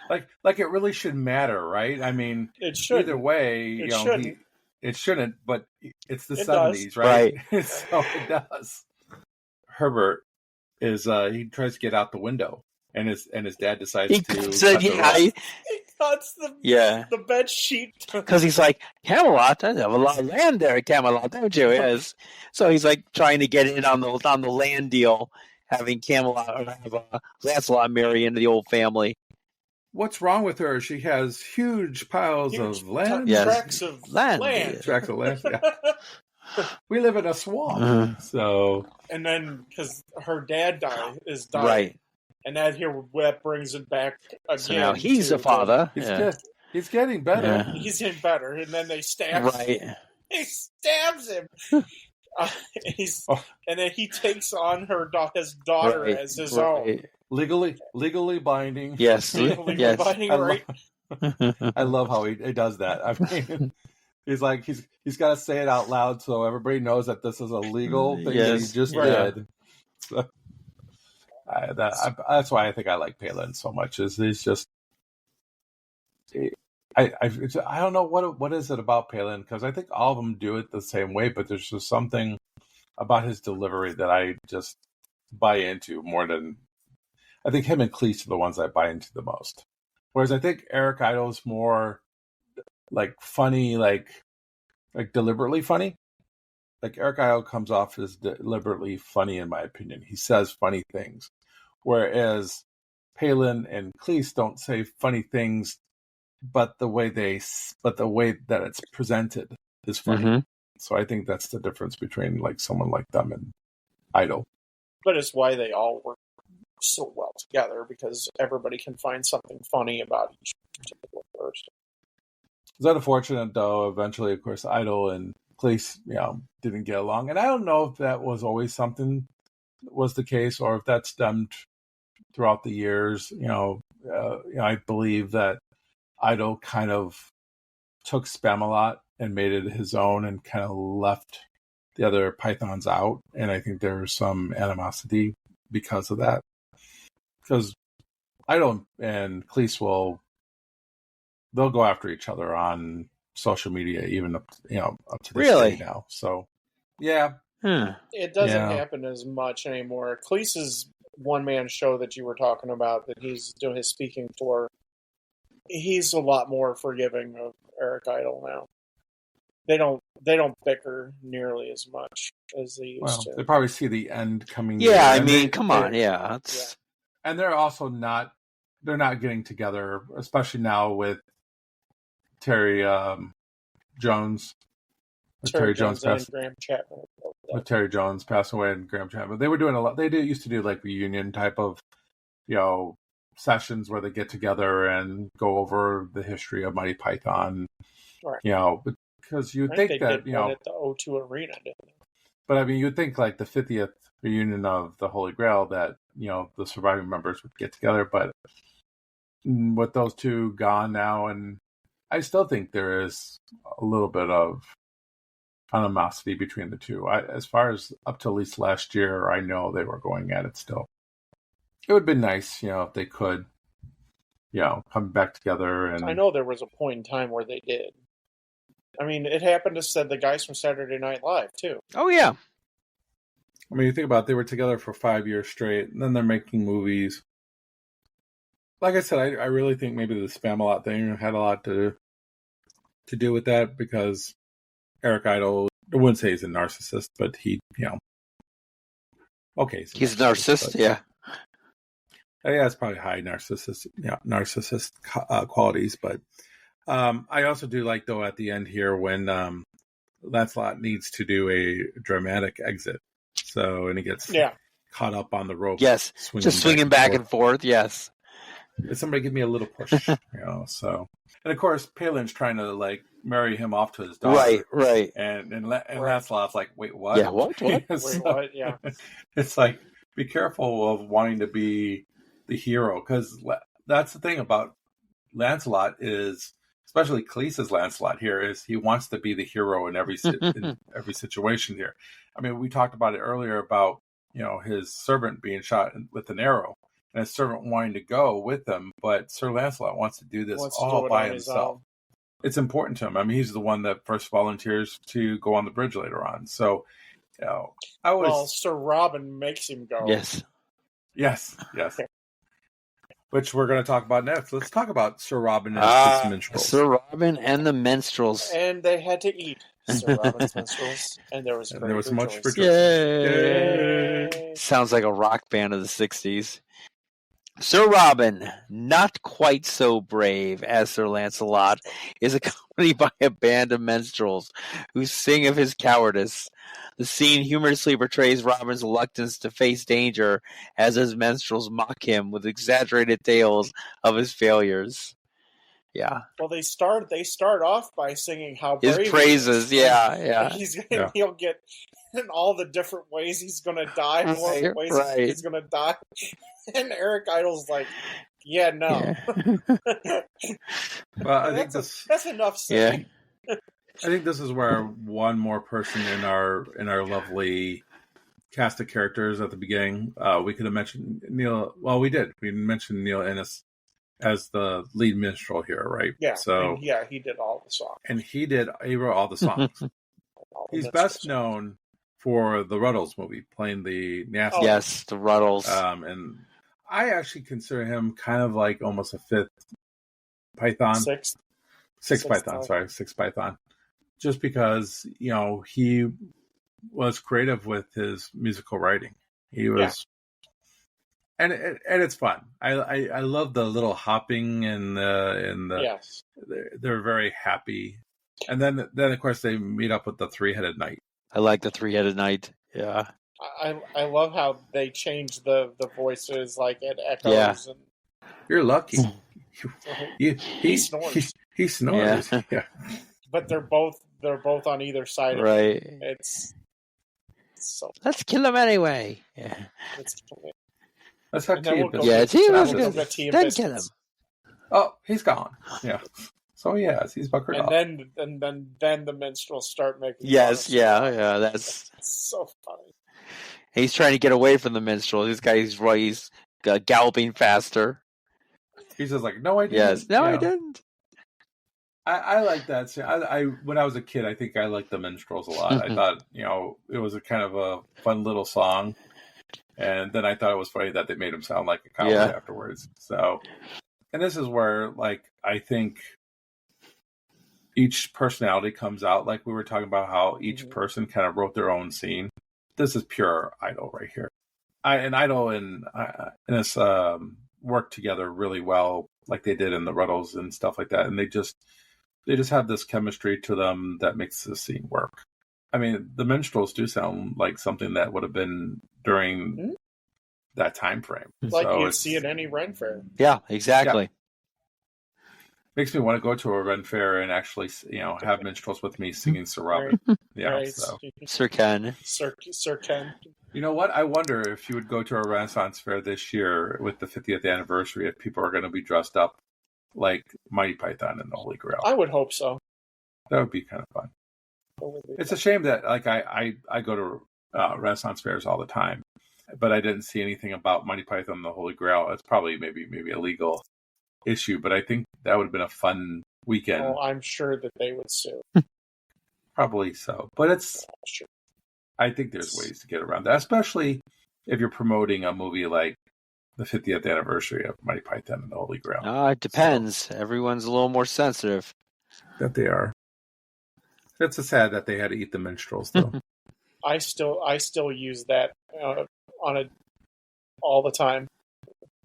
Like it really should matter, right? I mean, it should. Either way, it shouldn't, but it's the 70s, does. right? So it does. Herbert is he tries to get out the window, and his dad decides to he cuts the bed sheet because he's like, Camelot, I have a lot of land there at Camelot, don't you? Yes. So he's like trying to get in on the land deal, having Camelot or have Lancelot marry into the old family. What's wrong with her? She has huge piles of land. Tracts of land. Tracts of land. Yeah. We live in a swamp. So, and then because her dad is dying, right? And that brings it back again. So now he's a father. He's getting better. Yeah. He's getting better, and then they stab. Right. Him. He stabs him. And then he takes on his daughter as his own. Legally binding. Yes. Legally binding, right? I love how he does that. I mean, he's like he's got to say it out loud so everybody knows that this is a legal thing that he just did. So, that's why I think I like Palin so much. Is he's just I don't know what is it about Palin, because I think all of them do it the same way, but there's just something about his delivery that I just buy into more than. I think him and Cleese are the ones I buy into the most. Whereas I think Eric Idle's more like funny, like deliberately funny. Like Eric Idle comes off as deliberately funny, in my opinion. He says funny things. Whereas Palin and Cleese don't say funny things, but the way that it's presented is funny. Mm-hmm. So I think that's the difference between like someone like them and Idol. But it's why they all work so well together, because everybody can find something funny about each particular person. It's unfortunate, though. Eventually, of course, Idol and Cleese, didn't get along, and I don't know if that was always something was the case, or if that stemmed throughout the years. I believe that Idol kind of took Spamalot and made it his own, and kind of left the other Pythons out, and I think there was some animosity because of that. Because Idol and Cleese they'll go after each other on social media, even up to this day now. So, yeah. It doesn't happen as much anymore. Cleese's one-man show that you were talking about, that he's doing his speaking tour, he's a lot more forgiving of Eric Idle now. They don't bicker nearly as much as they used to. They probably see the end coming. Yeah, I mean, come on, yeah. And they're also they're not getting together, especially now with Terry Jones. Terry Jones passed. And Graham Chapman. With Terry Jones passed away and Graham Chapman. They were doing a lot. They used to do like reunion type of, sessions where they get together and go over the history of Monty Python. Right. Because you'd think that, at the O2 Arena, didn't they? But I mean, you'd think like the 50th reunion of the Holy Grail that, the surviving members would get together. But with those two gone now, and I still think there is a little bit of animosity between the two. As far as up to at least last year, I know they were going at it still. It would have been nice, if they could, come back together. And I know there was a point in time where they did. I mean, it happened to the guys from Saturday Night Live, too. Oh, yeah. I mean, you think about it, they were together for 5 years straight, and then they're making movies. Like I said, I really think maybe the Spamalot thing had a lot to do with that, because Eric Idle, I wouldn't say he's a narcissist, but he, okay. He's a narcissist, yeah. Yeah, it's probably high narcissist qualities, but I also do like, though, at the end here when Lancelot needs to do a dramatic exit. So, and he gets caught up on the rope. Yes, just swinging back and forth, yes. Somebody give me a little push, so. And of course, Palin's trying to, like, marry him off to his daughter. Right. And Lancelot's like, wait, what? Yeah, what? Wait, what? Yeah. It's like, be careful of wanting to be the hero, because that's the thing about Lancelot is, especially Cleese's Lancelot here, is he wants to be the hero in every situation here. I mean, we talked about it earlier about, his servant being shot with an arrow, and his servant wanting to go with him, but Sir Lancelot wants to do this all by himself. It's important to him. I mean, he's the one that first volunteers to go on the bridge later on. So, Sir Robin makes him go. Yes. Which we're going to talk about next. Let's talk about Sir Robin and his minstrels. Sir Robin and the minstrels. And they had to eat Sir Robin's minstrels, and there was much rejoicing. Yay! Sounds like a rock band of the 60s. Sir Robin, not quite so brave as Sir Lancelot, is accompanied by a band of minstrels who sing of his cowardice. The scene humorously portrays Robin's reluctance to face danger as his minstrels mock him with exaggerated tales of his failures. Yeah. Well, they start off by singing how brave his praises. He is. Yeah. He'll get in all the different ways he's going to die, he's going to die. And Eric Idle's like, yeah, no. Yeah. Well, I think that's enough saying. Yeah. I think this is where one more person in our lovely cast of characters at the beginning, we could have mentioned Neil. Well, we did. We mentioned Neil Innes as the lead minstrel here, right? Yeah. So he did all the songs. And he wrote all the songs. He's best known for the Ruddles movie, playing the nasty. Oh. Yes, the Ruddles. And I actually consider him kind of like almost a fifth Python. Sixth Python. Sixth Python. Just because, he was creative with his musical writing. He was and it's fun. I love the little hopping and the Yes. they're very happy. And then of course they meet up with the three-headed knight. I like the three-headed knight. Yeah. I love how they change the voices, like it echoes. Yeah. And You're lucky. he snores. He snores. Yeah. Yeah. But they're both on either side of Right. it. It's so. Let's kill him anyway. Yeah. Let's have And then tea. we'll go Yeah, get- tea then was we'll go good. get tea and Then kill him. biscuits. Oh, he's gone. Yeah. So he's buckered off. And then the minstrels start making. Yes. fun of Yeah. him. Yeah. That's. It's so funny. He's trying to get away from the minstrel. This guy, he's galloping faster. He's just like, no, I didn't. Yes. No, I Yeah. didn't. I like that. So I when I was a kid, I think I liked the minstrels a lot. I thought, it was a kind of a fun little song, and then I thought it was funny that they made him sound like a cowboy afterwards. So, and this is where, like, I think each personality comes out. Like we were talking about how each person kind of wrote their own scene. This is pure Idol right here. Idol and us work together really well, like they did in the Ruddles and stuff like that, and they just have this chemistry to them that makes the scene work. I mean, the minstrels do sound like something that would have been during that time frame. Like So you'd see at any Ren fair. Yeah. Exactly. makes me want to go to a Ren fair and actually, have minstrels with me singing Sir Robert. Right. Yeah. Right. So Sir Ken. Sir Ken. you know what? I wonder if you would go to a Renaissance fair this year with the 50th anniversary, if people are going to be dressed up like Monty Python and the Holy Grail. I would hope so. That would be kind of fun. It's a shame that, like, I go to Renaissance fairs all the time, but I didn't see anything about Monty Python and the Holy Grail. It's probably maybe a legal issue, but I think that would have been a fun weekend. Oh, I'm sure that they would sue. Probably so, but it's. Sure. I think there's ways to get around that, especially if you're promoting a movie like the 50th anniversary of Monty Python and the Holy Grail. It depends. Everyone's a little more sensitive. That they are. It's a sad that they had to eat the minstrels, though. I still use that all the time,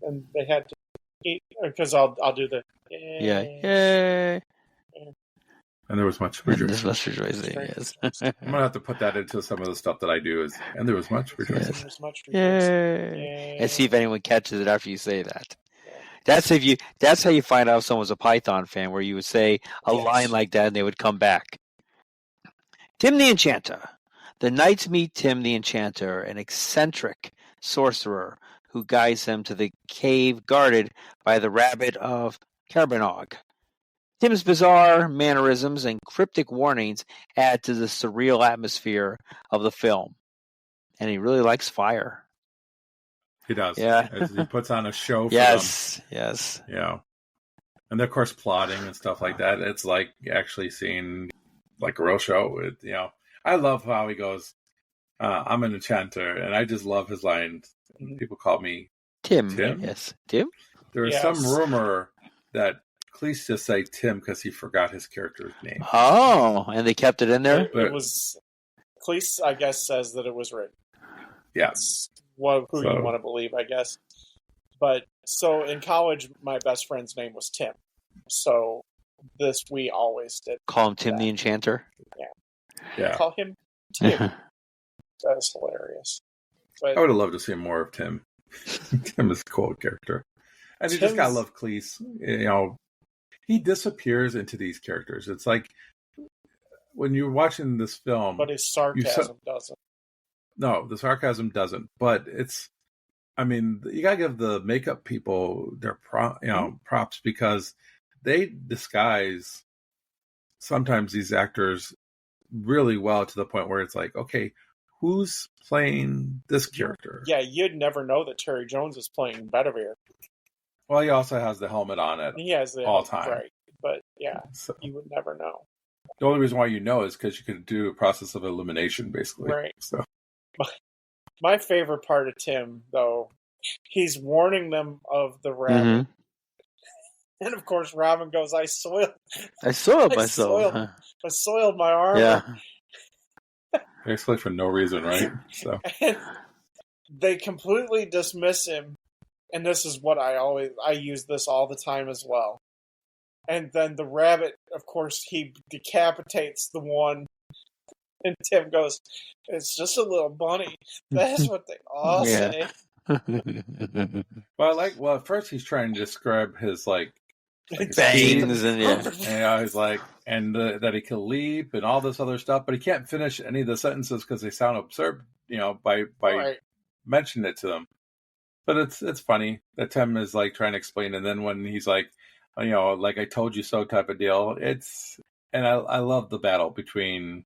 and they had to eat because I'll do the Yeah. Yay. And there was much This rejoicing. must rejoicing. Yes. I'm gonna have to put that into some of the stuff that I do. And there was much rejoicing. Yes. There's much Yay. And see if anyone catches it after you say that. That's how you find out if someone's a Python fan, where you would say a line like that and they would come back. Tim the Enchanter. The knights meet Tim the Enchanter, an eccentric sorcerer who guides them to the cave guarded by the rabbit of Carbonog. Tim's bizarre mannerisms and cryptic warnings add to the surreal atmosphere of the film. And he really likes fire. He does. Yeah. As he puts on a show for Yes. them. Yeah. And they're, of course, plotting and stuff like that. It's like actually seeing like a real show. I love how he goes, I'm an enchanter, and I just love his line. People call me Tim. Tim? Yes. Tim? There was some rumor that Cleese just say Tim because he forgot his character's name. Oh, and they kept it in there? It was Cleese, I guess, says that it was written. Yeah. Who you want to believe, I guess. But so in college, my best friend's name was Tim. So we always did. Call him Tim the Enchanter? Yeah. Call him Tim. That's hilarious. But I would have loved to see more of Tim. Tim is a cool character. And you just gotta love Cleese. He disappears into these characters. It's like when you're watching this film, but his sarcasm doesn't. No, the sarcasm doesn't. But you gotta give the makeup people their props, because they disguise sometimes these actors really well, to the point where it's like, okay, who's playing this character? Yeah, you'd never know that Terry Jones is playing Bedivere. Well, he also has the helmet on it. He has the all helmet, time, right? But yeah, so you would never know. The only reason why you know is because you could do a process of elimination, basically. Right. So my favorite part of Tim, though, he's warning them of the rabbit. Mm-hmm. And of course, Robin goes, I soiled myself. I soiled my arm. Yeah. basically for no reason, right? So And they completely dismiss him and this is what I use this all the time as well. And then the rabbit, of course, he decapitates the one, and Tim goes, "It's just a little bunny." That's what they all say. Well, at first he's trying to describe his bangs and he's like, and that he can leap and all this other stuff, but he can't finish any of the sentences because they sound absurd, by Right. mentioning it to them. But it's funny that Tim is like trying to explain, and then when he's like, like I told you so type of deal. And I love the battle between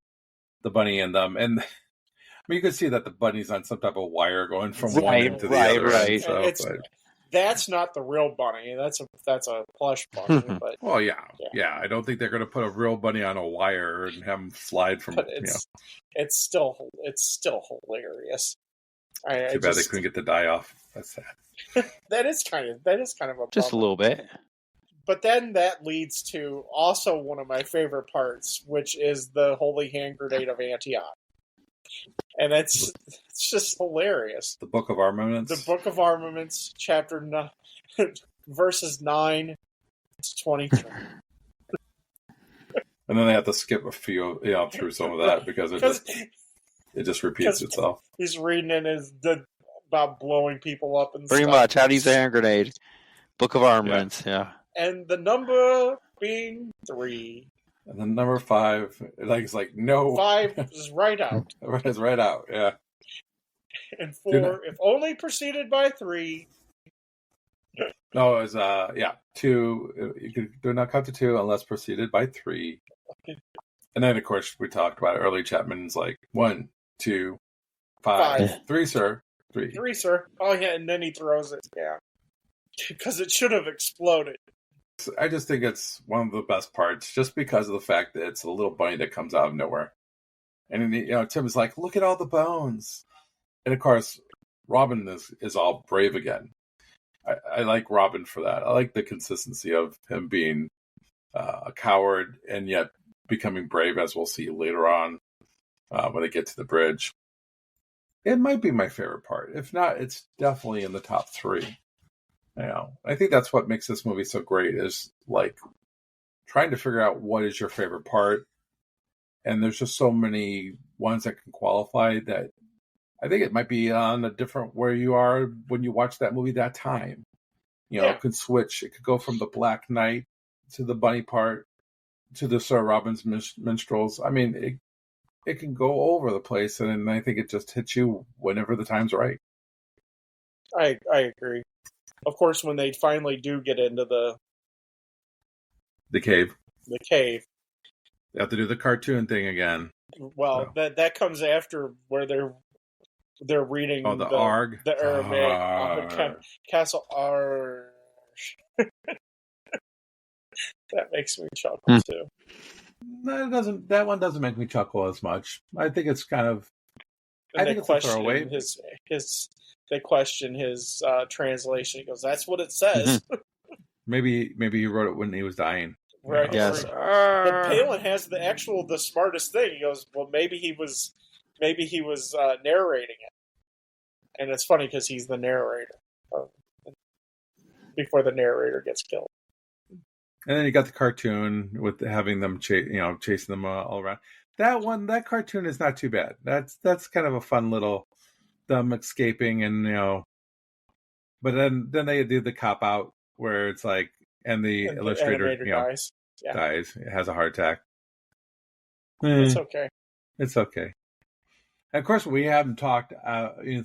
the bunny and them, and I mean, you can see that the bunny's on some type of wire going from one end to the other. Right. So, that's not the real bunny. That's a plush bunny. But well, yeah. I don't think they're going to put a real bunny on a wire and have him slide from. But it's still hilarious. Too bad they couldn't get the die off. That's sad. that is kind of a just bummer. a little bit. But then that leads to also one of my favorite parts, which is the holy hand grenade of Antioch. And it's just hilarious. The Book of Armaments. The Book of Armaments, chapter 9, verses 9 to 23. And then they have to skip a few, through some of that because it just repeats itself. He's reading about blowing people up and Pretty stuff. much. How do you say hand grenade? Book of Armaments, yeah. And the number being 3. And then number 5, it's like no. 5 is right out. It's right out, yeah. And 4, if only preceded by 3. No, it's 2. You do not count to 2 unless preceded by 3. And then, of course, we talked about it early. Chapman's like 1, 2, 5, 3, sir. 3, sir. Oh yeah, and then he throws it. Yeah, because it should have exploded. I just think it's one of the best parts, just because of the fact that it's a little bunny that comes out of nowhere. And Tim's like, "Look at all the bones." And of course, Robin is all brave again. I like Robin for that. I like the consistency of him being a coward and yet becoming brave, as we'll see later on when they get to the bridge. It might be my favorite part. If not, it's definitely in the top 3. I think that's what makes this movie so great, is like trying to figure out what is your favorite part. And there's just so many ones that can qualify that I think it might be on a different where you are when you watch that movie that time. It could switch. It could go from the Black Knight to the bunny part to the Sir Robin's minstrels. I mean, it can go over the place, and I think it just hits you whenever the time's right. I agree. Of course, when they finally do get into the cave, they have to do the cartoon thing again. Well, that comes after where they're reading the Arg, the Aramaic Castle Arg. That makes me chuckle too. No, it doesn't. That one doesn't make me chuckle as much. I think it's kind of. And I think it's a throwaway. They question his translation. He goes, "That's what it says." Maybe he wrote it when he was dying. Right. Yes. But Palin has the smartest thing. He goes, "Well, maybe he was narrating it," and it's funny because he's the narrator before the narrator gets killed. And then you got the cartoon with having them chasing them all around. That cartoon is not too bad. That's kind of a fun little them escaping, and but then they do the cop out where it's like, and the illustrator dies. Yeah. Dies. It has a heart attack. It's okay. It's okay. And of course, we haven't talked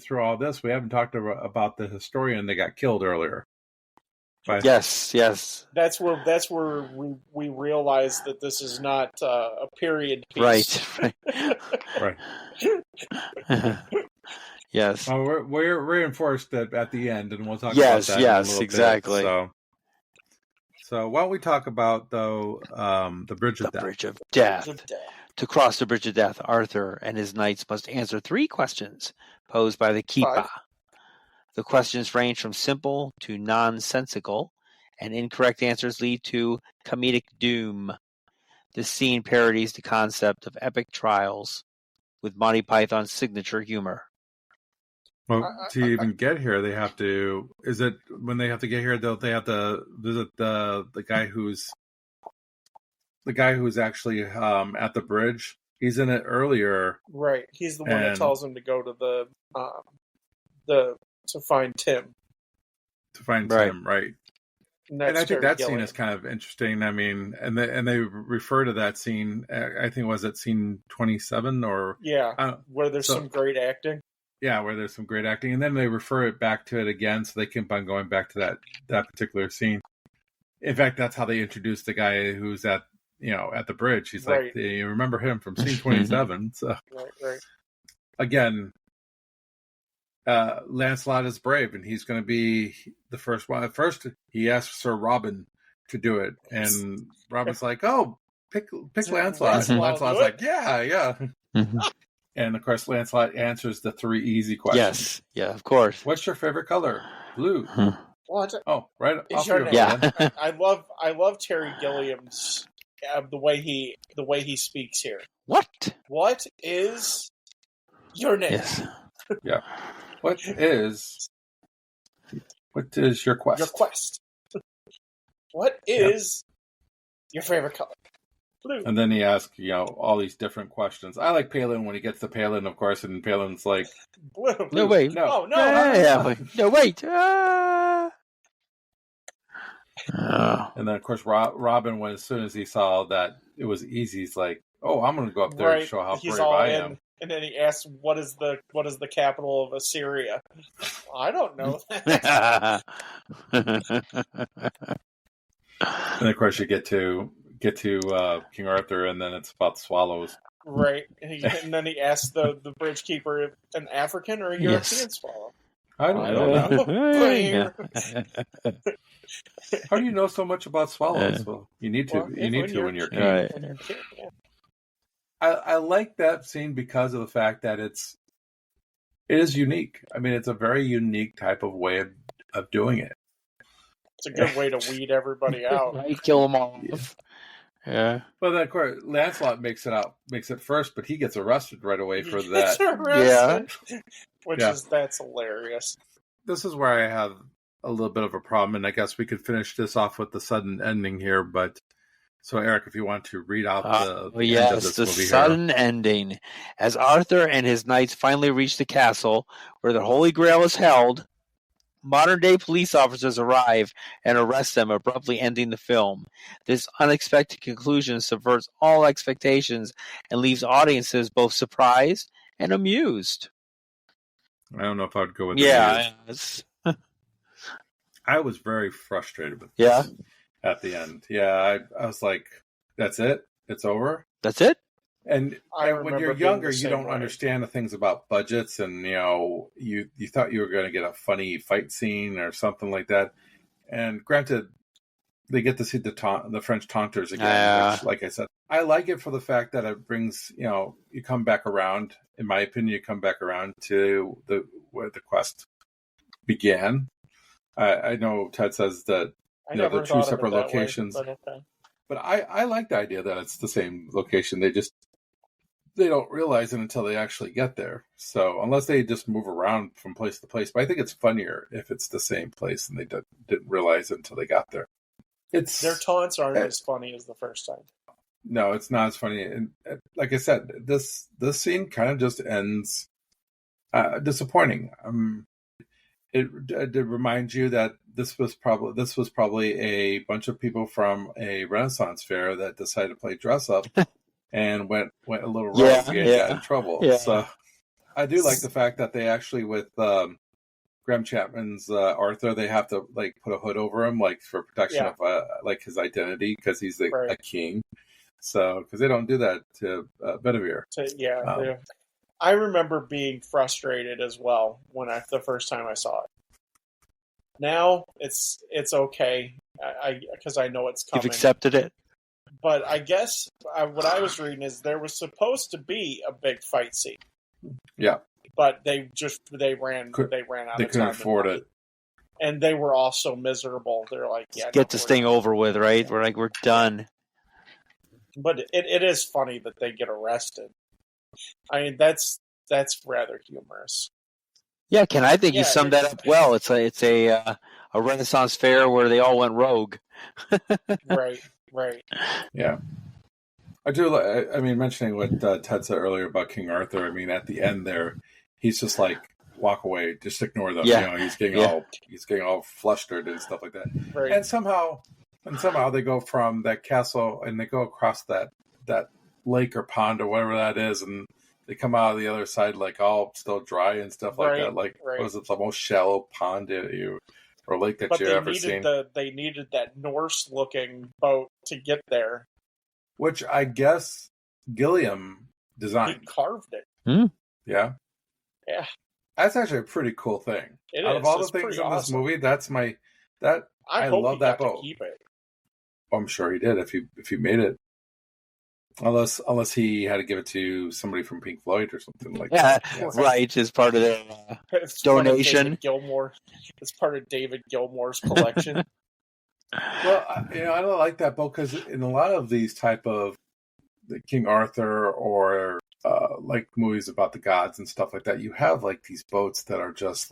through all this. We haven't talked about the historian that got killed earlier. Yes. That's where we realize that this is not a period piece. Right. Yes. We're reinforced that at the end, and we'll talk about that. Yes, exactly. Bit, so why don't we talk about though the Bridge of Death? Bridge of Death. To cross the Bridge of Death, Arthur and his knights must answer 3 questions posed by the Keeper. The questions range from simple to nonsensical, and incorrect answers lead to comedic doom. This scene parodies the concept of epic trials with Monty Python's signature humor. Well, to even get here, they have to. Is it when they have to get here? They have to visit the guy who's actually at the bridge. He's in it earlier, right? He's the one that tells him to go to to find Tim. To find Tim, right? And I think that scene is kind of interesting. I mean, and they refer to that scene. I think was it scene 27 or where there's some great acting. Yeah, where there's some great acting, and then they refer it back to it again, so they keep on going back to that particular scene. In fact, that's how they introduced the guy who's at the bridge. He's like, you remember him from scene 27. So right. Again, Lancelot is brave, and he's going to be the first one. At first, he asks Sir Robin to do it, and Robin's like, "Oh, pick Lancelot." And Lancelot's like, "Yeah." And of course, Lancelot answers the 3 easy questions. Yes, yeah, of course. What's your favorite color? Blue. What? Oh, right. Is your name? Yeah. I love Terry Gilliam's the way he speaks here. What is your name? Yes. Yeah. What is your quest? Your quest. What is your favorite color? Blue. And then he asks, all these different questions. I like Palin when he gets to Palin, of course, and Palin's like, Blue. No, wait. No. Oh, no. No, wait. And then, of course, Robin, as soon as he saw that it was easy, he's like, "Oh, I'm going to go up there and show how brave I am." And then he asks, "What is the capital of Assyria?" I don't know that. And of course, you get to King Arthur, and then it's about swallows. Right, and then he asks the bridge keeper an African or a European swallow. I don't know. How do you know so much about swallows? Well, you need to. You need to when you're king. Right. I like that scene because of the fact that it is unique. I mean, it's a very unique type of way of doing it. It's a good way to weed everybody out. Right, kill them all. Yeah. Well, then, of course, Lancelot makes it first, but he gets arrested right away for He that. gets arrested, that's hilarious. This is where I have a little bit of a problem, and I guess we could finish this off with the sudden ending here. But so, Eric, if you want to read out the end of this movie sudden ending. As Arthur and his knights finally reach the castle where the Holy Grail is held, modern-day police officers arrive and arrest them, abruptly ending the film. This unexpected conclusion subverts all expectations and leaves audiences both surprised and amused. I don't know if I'd go with amused. I was very frustrated with this at the end. Yeah, I was like, that's it? It's over? That's it? And when you're younger, you don't understand the things about budgets, and you thought you were going to get a funny fight scene or something like that. And granted, they get to see the French taunters again, which, like I said, I like it for the fact that it brings you come back around. In my opinion, you come back around to where the quest began. I know Ted says that the 2 separate locations, but I like the idea that it's the same location. They don't realize it until they actually get there. So unless they just move around from place to place, but I think it's funnier if it's the same place and they didn't realize it until they got there. Their taunts aren't as funny as the first time. No, it's not as funny. And like I said, this scene kind of just ends disappointing. It reminds you that this was probably a bunch of people from a Renaissance fair that decided to play dress up. And went a little wrong and got in trouble. Yeah. So I do like the fact that they actually, with Graham Chapman's Arthur, they have to put a hood over him, for protection of his identity, because he's a king. So because they don't do that to Bedivere. I remember being frustrated as well when the first time I saw it. Now it's okay, because I know it's coming. You've accepted it. But I guess what I was reading is there was supposed to be a big fight scene. Yeah. But they ran out of time. They couldn't afford it. And they were all so miserable. They're like, get this thing over with, right? We're done. But it is funny that they get arrested. I mean, that's rather humorous. Yeah, Ken, I think you Yeah, summed that up well. It's a Renaissance fair where they all went rogue. Right. Yeah. I do. I mean, mentioning what Ted said earlier about King Arthur. I mean, at the end there, he's just like, walk away, just ignore them. Yeah. He's getting all flustered and stuff like that. Right. And somehow they go from that castle and they go across that lake or pond or whatever that is, and they come out of the other side like all still dry and stuff like that. Like, was it the most shallow pond or lake that you ever seen? They needed that Norse-looking boat to get there. Which I guess Gilliam designed. He carved it. Yeah. Yeah. That's actually a pretty cool thing. Out of all the things in this movie, that's I love that boat. Keep it. I'm sure he did if he made it. Unless he had to give it to somebody from Pink Floyd or something like that. Yeah, right. As part of their donation. It's part of David Gilmour's collection. Well, I don't like that boat because in a lot of these type of the King Arthur or like movies about the gods and stuff like that, you have like these boats that are just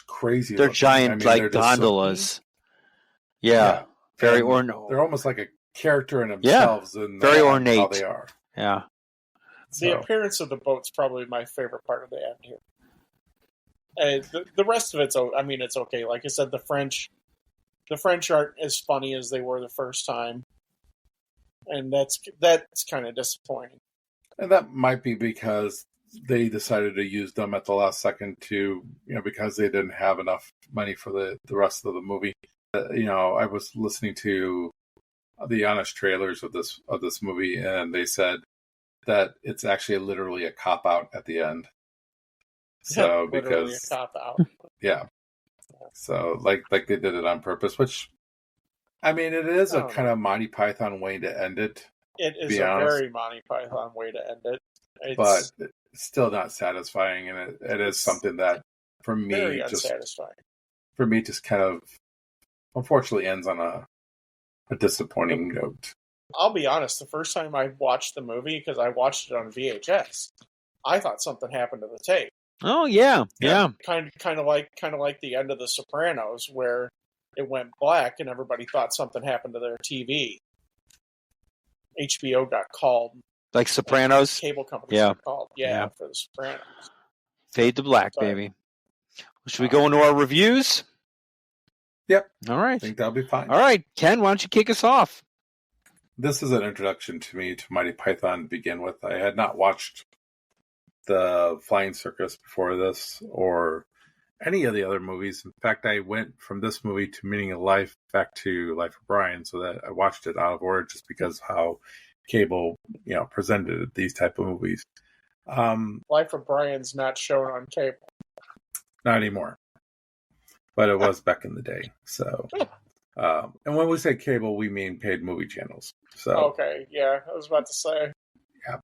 crazy. They're looking. giant, like gondolas. Yeah. Very ornate. They're almost like a character in themselves. Yeah. And very ornate. How they are. Yeah. The appearance of the boat's probably my favorite part of the end here. The rest of it's okay. Like I said, the French aren't as funny as they were the first time, and that's kind of disappointing. And that might be because they decided to use them at the last second to, because they didn't have enough money for the rest of the movie. I was listening to the honest trailers of this movie, and they said that it's actually literally a cop out at the end. So literally a cop out. Yeah. So like they did it on purpose, which I mean it is a kind of Monty Python way to end it. It is very Monty Python way to end it. But it's still not satisfying, and it is something that for me very unsatisfying. For me just kind of unfortunately ends on a disappointing note. I'll be honest, the first time I watched the movie, because I watched it on VHS, I thought something happened to the tape. Oh yeah. Kind of like the end of The Sopranos, where it went black and everybody thought something happened to their TV. HBO got called. Like Sopranos? Cable companies got called. Yeah, for The Sopranos. Fade to black, baby. Should we go into our reviews? Yep. All right. I think that'll be fine. All right. Ken, why don't you kick us off? This is an introduction to me to Monty Python to begin with. I had not watched the Flying Circus before this or any of the other movies. In fact, I went from this movie to Meaning of Life back to Life of Brian, so that I watched it out of order just because how cable, presented these type of movies. Life of Brian's not shown on cable. Not anymore. But it was back in the day. So, and when we say cable, we mean paid movie channels. So okay, yeah, I was about to say. Yeah,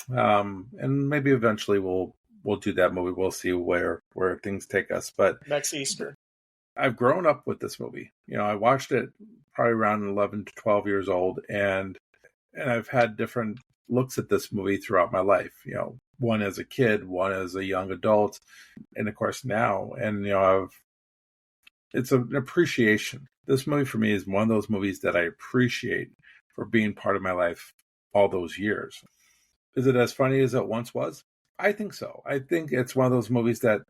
and maybe eventually we'll do that movie. We'll see where things take us. But next Easter, I've grown up with this movie. I watched it probably around 11 to 12 years old, and I've had different looks at this movie throughout my life. One as a kid, one as a young adult, and of course now. And it's an appreciation. This movie for me is one of those movies that I appreciate for being part of my life all those years. Is it as funny as it once was? I think so. I think it's one of those movies that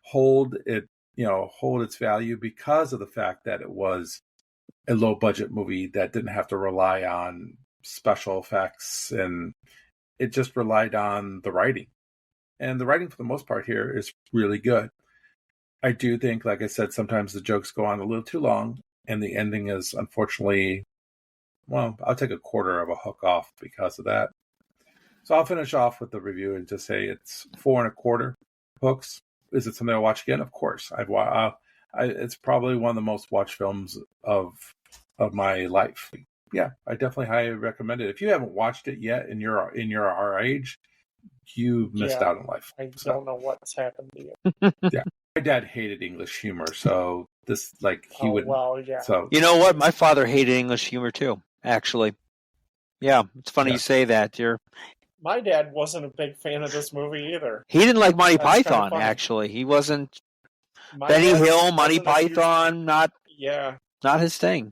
hold its value because of the fact that it was a low budget movie that didn't have to rely on special effects, and it just relied on the writing. And the writing for the most part here is really good. I do think, like I said, sometimes the jokes go on a little too long, and the ending is unfortunately, well, I'll take a quarter of a hook off because of that. So I'll finish off with the review and just say it's 4 1/4 hooks. Is it something I'll watch again? Of course. It's probably one of the most watched films of my life. Yeah, I definitely highly recommend it. If you haven't watched it yet and you're our age, you missed out on life. I don't know what's happened to you. Yeah. My dad hated English humor, so this he would. Well, yeah. So you know what? My father hated English humor too. Actually, yeah, it's funny you say that. My dad wasn't a big fan of this movie either. He didn't like Monty That's kinda Python, funny. actually. He wasn't... My Benny dad Hill, Monty wasn't a huge- Python, not Yeah, his thing.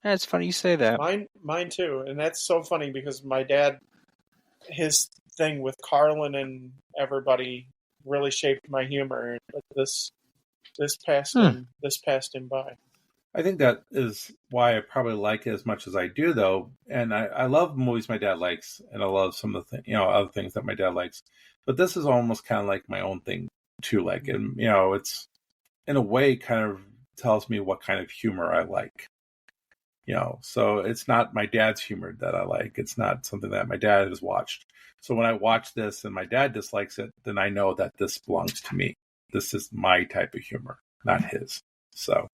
Yeah, it's funny you say that. mine too. And that's so funny because my dad, his thing with Carlin and everybody really shaped my humor. But this passed him by. I think that is why I probably like it as much as I do, though. And I love movies my dad likes, and I love some of the other things that my dad likes. But this is almost kind of like my own thing too. Like, and it's in a way kind of tells me what kind of humor I like. So it's not my dad's humor that I like. It's not something that my dad has watched. So when I watch this and my dad dislikes it, then I know that this belongs to me. This is my type of humor, not his. So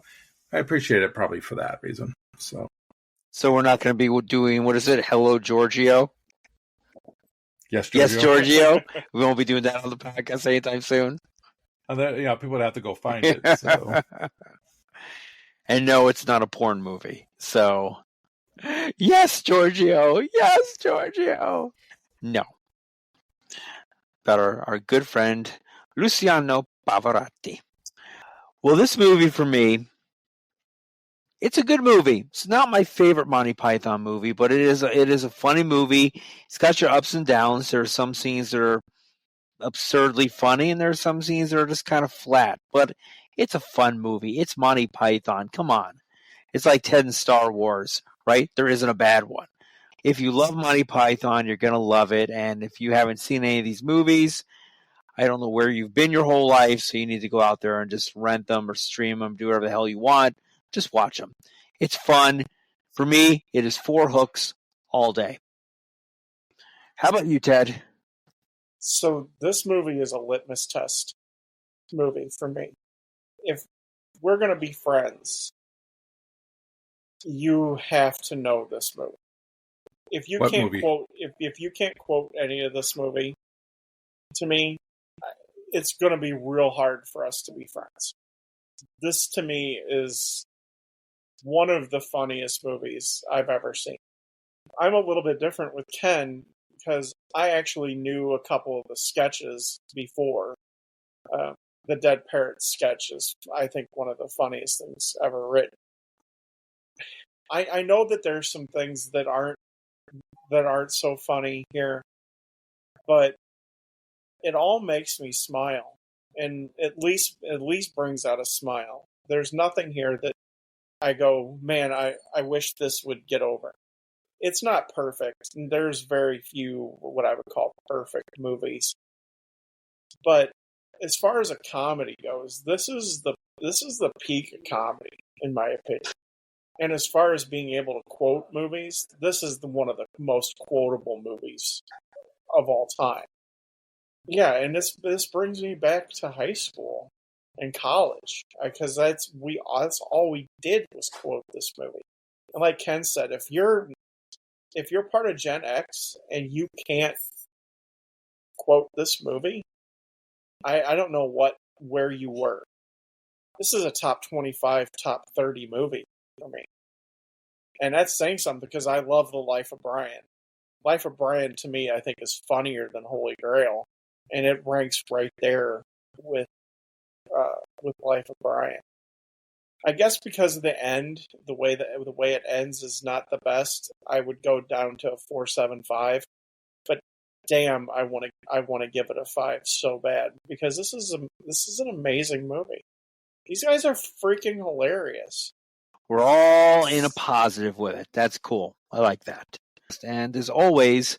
I appreciate it probably for that reason. So we're not going to be doing, what is it? Hello, Giorgio? Yes, Giorgio. Yes, Giorgio. We won't be doing that on the podcast anytime soon. And then, people would have to go find it. So. And no, it's not a porn movie. So, yes, Giorgio. Yes, Giorgio. No. About our good friend, Luciano Pavarotti. Well, this movie for me, it's a good movie. It's not my favorite Monty Python movie, but it is a funny movie. It's got your ups and downs. There are some scenes that are absurdly funny, and there are some scenes that are just kind of flat. But it's a fun movie. It's Monty Python. Come on. It's like Ted and Star Wars, right? There isn't a bad one. If you love Monty Python, you're going to love it. And if you haven't seen any of these movies, I don't know where you've been your whole life, so you need to go out there and just rent them or stream them, do whatever the hell you want. Just watch them. It's fun. For me, it is 4 hooks all day. How about you, Ted? So this movie is a litmus test movie for me. If we're going to be friends, you have to know this movie. If you can't quote, if you can't quote any of this movie, to me, it's going to be real hard for us to be friends. This, to me, is one of the funniest movies I've ever seen. I'm a little bit different with Ken because I actually knew a couple of the sketches before. The Dead Parrot sketch is, I think, one of the funniest things ever written. I know that there's some things that aren't so funny here, but it all makes me smile, and at least brings out a smile. There's nothing here that I go, man, I wish this would get over. It's not perfect. There's very few what I would call perfect movies, but as far as a comedy goes, this is the peak of comedy, in my opinion. And as far as being able to quote movies, this is one of the most quotable movies of all time. Yeah, and this brings me back to high school and college, because that's all we did was quote this movie. And like Ken said, if you're part of Gen X and you can't quote this movie, I don't know where you were. This is a top 25, top 30 movie for me. And that's saying something because I love The Life of Brian. Life of Brian, to me, I think is funnier than Holy Grail. And it ranks right there with Life of Brian. I guess because of the end, the way it ends is not the best. I would go down to a 4.75. But damn, I want to give it a 5 so bad because this is an amazing movie. These guys are freaking hilarious. We're all in a positive with it. That's cool. I like that. And as always,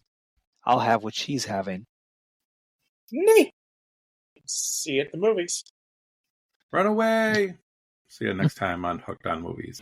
I'll have what she's having. Nee. See you at the movies. Run away. See you next time on Hooked on Movies.